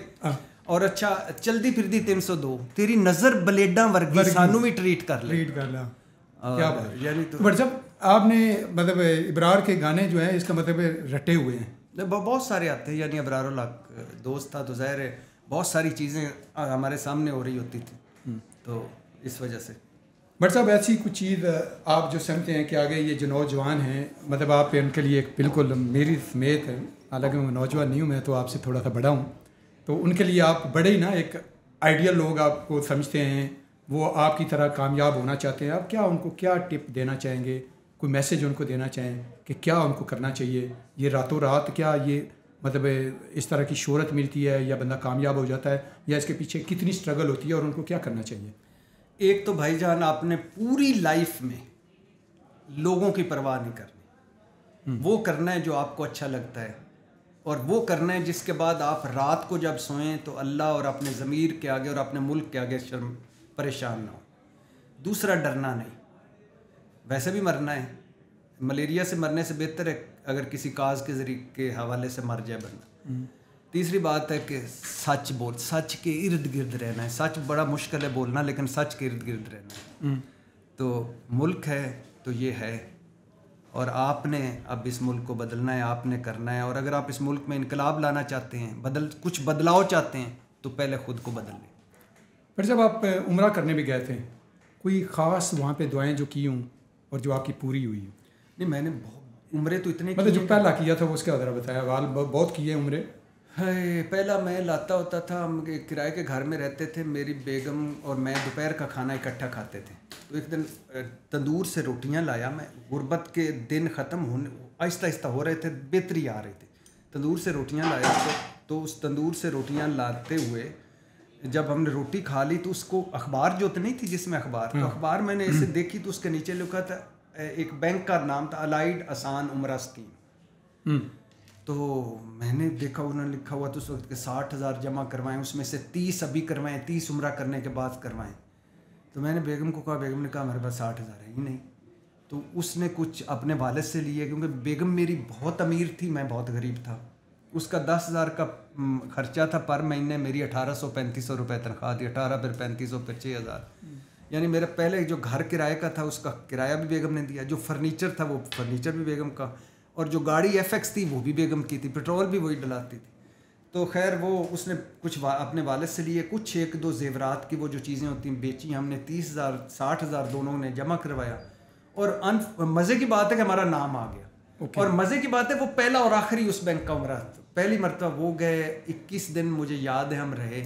और अच्छा चलदी फिरदी 302 तेरी नज़र ब्लेडां वर्गी सानू भी ट्रीट कर ला क्या बात यानी तो बट जब आपने मतलब इब्रार के गाने जो हैं इसका मतलब रटे हुए हैं बहुत सारे आते हैं यानी इब्रार दोस्त था तो ज़ाहिर है बहुत सारी चीज़ें हमारे सामने हो रही होती थी तो इस वजह से। बट साहब ऐसी कुछ चीज़ आप जो समझते हैं कि आगे ये जो नौजवान हैं मतलब आप उनके लिए एक बिल्कुल मेरी समेत है, हालांकि मैं नौजवान नहीं हूँ, मैं तो आपसे थोड़ा सा बड़ा हूँ, तो उनके लिए आप बड़े ही ना एक आइडियल लोग आपको समझते हैं, वो आपकी तरह कामयाब होना चाहते हैं, आप क्या उनको क्या टिप देना चाहेंगे, कोई मैसेज उनको देना चाहें कि क्या उनको करना चाहिए? ये रातों रात क्या ये मतलब इस तरह की शोहरत मिलती है या बंदा कामयाब हो जाता है या इसके पीछे कितनी स्ट्रगल होती है और उनको क्या करना चाहिए? एक तो भाईजान आपने पूरी लाइफ में लोगों की परवाह नहीं करनी, वो करना है जो आपको अच्छा लगता है और वो करना है जिसके बाद आप रात को जब सोएं तो अल्लाह और अपने ज़मीर के आगे और अपने मुल्क के आगे शर्म परेशान ना हो। दूसरा डरना नहीं, वैसे भी मरना है, मलेरिया से मरने से बेहतर है अगर किसी काज के जरिए के हवाले से मर जाए बंदा। तीसरी बात है कि सच बोल, सच के इर्द गिर्द रहना है। सच बड़ा मुश्किल है बोलना लेकिन सच के इर्द गिर्द रहना है। तो मुल्क है तो ये है और आपने अब इस मुल्क को बदलना है, आपने करना है। और अगर आप इस मुल्क में इनकलाब लाना चाहते हैं, कुछ बदलाव चाहते हैं तो पहले ख़ुद को बदल लें। फिर जब आप उम्रा करने भी गए थे, कोई ख़ास वहाँ पे दुआएं जो की हूँ और जो आपकी पूरी हुई? नहीं, मैंने उम्रे तो इतने मतलब जो पहला किया था वो उसके ज़रा बताया। वाल बहुत किए उम्रे। है पहला मैं लाता होता था, हम किराए के घर में रहते थे, मेरी बेगम और मैं दोपहर का खाना इकट्ठा खाते थे। तो एक दिन तंदूर से रोटियां लाया मैं, गुर्बत के दिन ख़त्म होने आहिस्ता आहिस्ता हो रहे थे, बेहतरी आ रही थी, तंदूर से रोटियां लाया तो उस तंदूर से रोटियां लाते हुए जब हमने रोटी खा ली तो उसको अखबार जो तो नहीं थी जिसमें अखबार, तो अखबार मैंने ऐसे देखी तो उसके नीचे लिखा था, एक बैंक का नाम था अलाइड आसान उम्रा स्कीम। तो मैंने देखा उन्होंने लिखा हुआ तो उस वक्त के 60,000 जमा करवाएं, उसमें से 30 अभी करवाएं, 30 उम्रा करने के बाद करवाएं। तो मैंने बेगम को कहा, बेगम ने कहा मेरे पास 60,000 है ही नहीं। तो उसने कुछ अपने वालिद से लिए, क्योंकि बेगम मेरी बहुत अमीर थी, मैं बहुत गरीब था। उसका 10,000 का खर्चा था पर महीने, मेरी 1800-3500 रुपये तनख्वाह थी, 18 फिर 3500 फिर 6,000, यानी मेरा पहले जो घर किराए का था उसका किराया भी बेगम ने दिया, जो फर्नीचर था वो फर्नीचर भी बेगम का, और जो गाड़ी FX थी वो भी बेगम की थी, पेट्रोल भी वही डलाती थी। तो खैर वो उसने कुछ अपने वालिद से लिए, कुछ एक दो जेवरात की वो जो चीज़ें होती हैं बेची, हमने 30,000 60,000 दोनों ने जमा करवाया। और मज़े की बात है कि हमारा नाम आ गया। और मज़े की बात है वो पहला और आखिरी उस बैंक का उम्रा, पहली मरतबा वो गए, 21 दिन मुझे याद है हम रहे,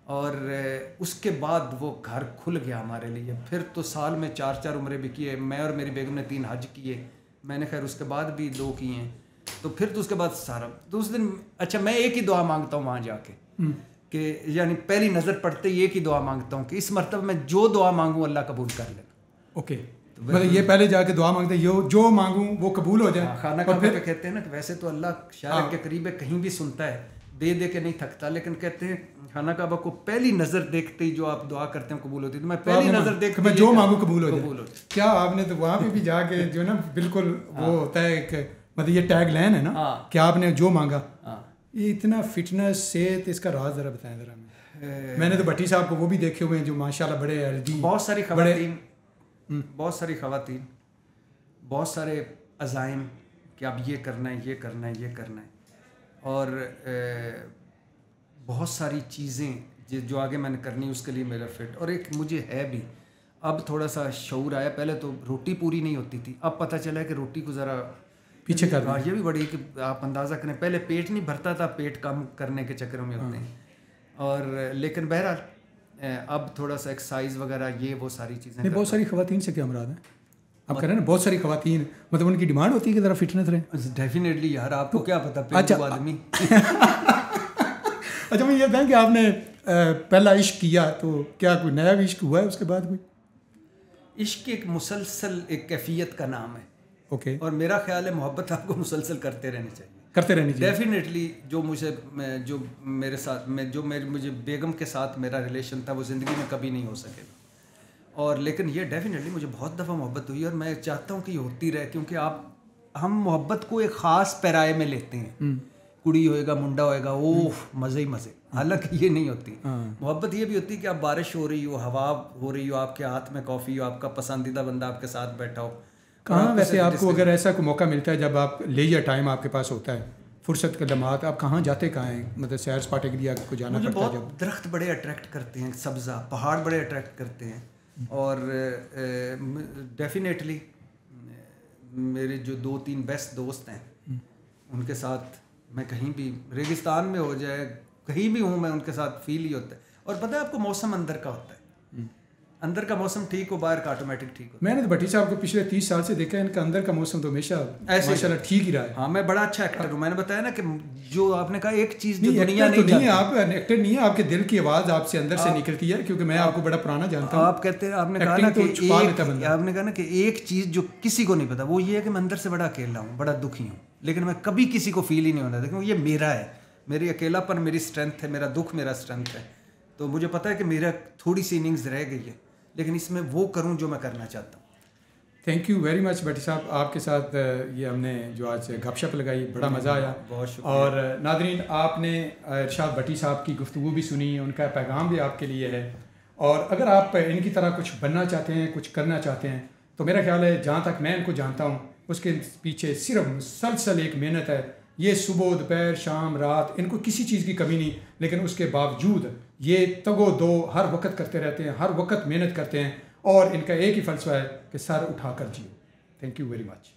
और उसके बाद वो घर खुल गया हमारे लिए। फिर तो साल में 4-4 उम्रे भी किए, मैं और मेरी बेगम ने 3 हज किए, मैंने खैर उसके बाद भी 2 किए हैं। तो फिर तो उसके बाद सारा तो उस दिन, अच्छा मैं एक ही दुआ मांगता हूँ वहाँ जाके कि यानी पहली नज़र पड़ते ही एक ही दुआ मांगता हूँ कि इस मरतबा मैं जो दुआ मांगूँ अल्लाह कबूल कर लेगा। ओके, तो मतलब ये पहले जाके दुआ मांगते हैं जो मांगूँ वो कबूल हो जाए। खाना काबा पे कहते हैं ना कि वैसे तो अल्लाह शायद के करीब है, कहीं भी सुनता है, दे दे के नहीं थकता, लेकिन कहते हैं खाना काबा को पहली नज़र देखते ही जो आप दुआ करते हैं कबूल होती है। तो मैं पहली नज़र देखते मैं जो मांगू कबूल हो जाए। क्या आपने तो वहाँ पे भी जाके जो ना बिल्कुल वो होता है एक मतलब ये टैग लाइन है ना, क्या आपने जो मांगा, ये इतना फिटनेस सेहत, इसका राज ज़रा बताएं ज़रा। मैंने तो भट्टी साहब को वो भी देखे हुए हैं जो माशाल्लाह बड़े हेल्दी, बहुत सारी ख़वातीन, बहुत सारे अज़ाइम कि अब ये करना है, ये करना है, ये करना है, और बहुत सारी चीज़ें जो आगे मैंने करनी है उसके लिए मेरा फिट। और एक मुझे है भी अब थोड़ा सा शऊर आया, पहले तो रोटी पूरी नहीं होती थी, अब पता चला है कि रोटी को ज़रा पीछे कर, ये भी बड़ी कि आप अंदाज़ा करें, पहले पेट नहीं भरता था, पेट कम करने के चक्कर में होते हैं। और लेकिन बहरहाल अब थोड़ा सा एक्सरसाइज वगैरह ये वो सारी चीज़ें। बहुत सारी ख़वातीन से क्या मुराद है आप करें ना, बहुत सारी ख़वातीन मतलब उनकी डिमांड होती है कि ज़रा फिटनेस रहे। डेफिनेटली यार, आपको क्या पता पेट आदमी। अच्छा मैं ये बताऊँ कि आपने पहला इश्क किया तो क्या कोई नया भी इश्क हुआ है उसके बाद कोई? इश्क एक मुसलसल एक कैफियत का नाम है। ओके। और मेरा ख्याल है मोहब्बत आपको मुसलसल करते रहनी चाहिए, करते रहनी चाहिए। डेफिनेटली जो मेरे साथ मुझे बेगम के साथ मेरा रिलेशन था वो ज़िंदगी में कभी नहीं हो सकेगा। और लेकिन ये डेफिनेटली मुझे बहुत दफ़ा मोहब्बत हुई और मैं चाहता हूँ कि ये होती रहे, क्योंकि हम मोहब्बत को एक ख़ास पैराए में लेते हैं। कुड़ी होएगा मुंडा होएगा, ओह मज़े ही मज़े। हालांकि ये नहीं होती। मोहब्बत ये भी होती है कि आप बारिश हो रही हो, हवा हो रही हो, आपके हाथ में कॉफ़ी हो, आपका पसंदीदा बंदा आपके साथ बैठा हो। कहाँ वैसे आपको अगर ऐसा कोई मौका मिलता है जब आप लेजर टाइम आपके पास होता है, फुर्सत के लम्हात, आप कहाँ जाते कहाँ हैं? मतलब सैर सपाटे के लिए आपको जाना मुझे पड़ता है? बहुत दरख्त बड़े अट्रैक्ट करते हैं, सब्ज़ा पहाड़ बड़े अट्रैक्ट करते हैं। और डेफिनेटली मेरे जो 2-3 बेस्ट दोस्त हैं उनके साथ मैं कहीं भी, रेगिस्तान में हो जाए, कहीं भी हूँ मैं, उनके साथ फील ही होता है। और पता है आपको, मौसम अंदर का होता है, अंदर का मौसम ठीक हो, बाहर का ऑटोमेटिक ठीक हो। मैंने तो भट्टी साहब को पिछले 30 साल से देखा है, इनका अंदर का मौसम तो हमेशा ऐसे माशाल्लाह ठीक ही रहा है। हाँ, मैं बड़ा अच्छा एक्टर हूँ। मैंने बताया ना कि जो आपने कहा एक चीज़ जो नहीं, दुनिया नहीं नहीं है, आप एक्टर नहीं है, आपके दिल की आवाज़ आपसे अंदर से निकलती है, क्योंकि मैं आपको बड़ा पुराना जानता हूँ। आप कहते हैं, आपने कहा ना कि एक चीज़ जो किसी को नहीं पता, वो ये है कि मैं अंदर से बड़ा अकेला हूँ, बड़ा दुखी हूँ, लेकिन मैं कभी किसी को फील ही नहीं होने देता, क्योंकि ये मेरा है, मेरी अकेलापन मेरी स्ट्रेंथ है, मेरा दुख मेरा स्ट्रेंथ है। तो मुझे पता है कि मेरा थोड़ी सी इनिंग्स रह गई है, लेकिन इसमें वो करूं जो मैं करना चाहता हूँ। थैंक यू वेरी मच भट्टी साहब, आपके साथ ये हमने जो आज गपशप लगाई, बड़ा मज़ा आया। बहुत शुक्रिया। और नादरीन, आपने इरशाद भट्टी साहब की गुफ्तगू भी सुनी, उनका पैगाम भी आपके लिए है। और अगर आप इनकी तरह कुछ बनना चाहते हैं, कुछ करना चाहते हैं, तो मेरा ख्याल है जहाँ तक मैं इनको जानता हूँ, उसके पीछे सिर्फ मुसलसल एक मेहनत है। ये सुबह दोपहर शाम रात, इनको किसी चीज़ की कमी नहीं, लेकिन उसके बावजूद ये तगो दो हर वक्त करते रहते हैं, हर वक्त मेहनत करते हैं, और इनका एक ही फ़लसफ़ा है कि सर उठा कर जियो। Thank you very much.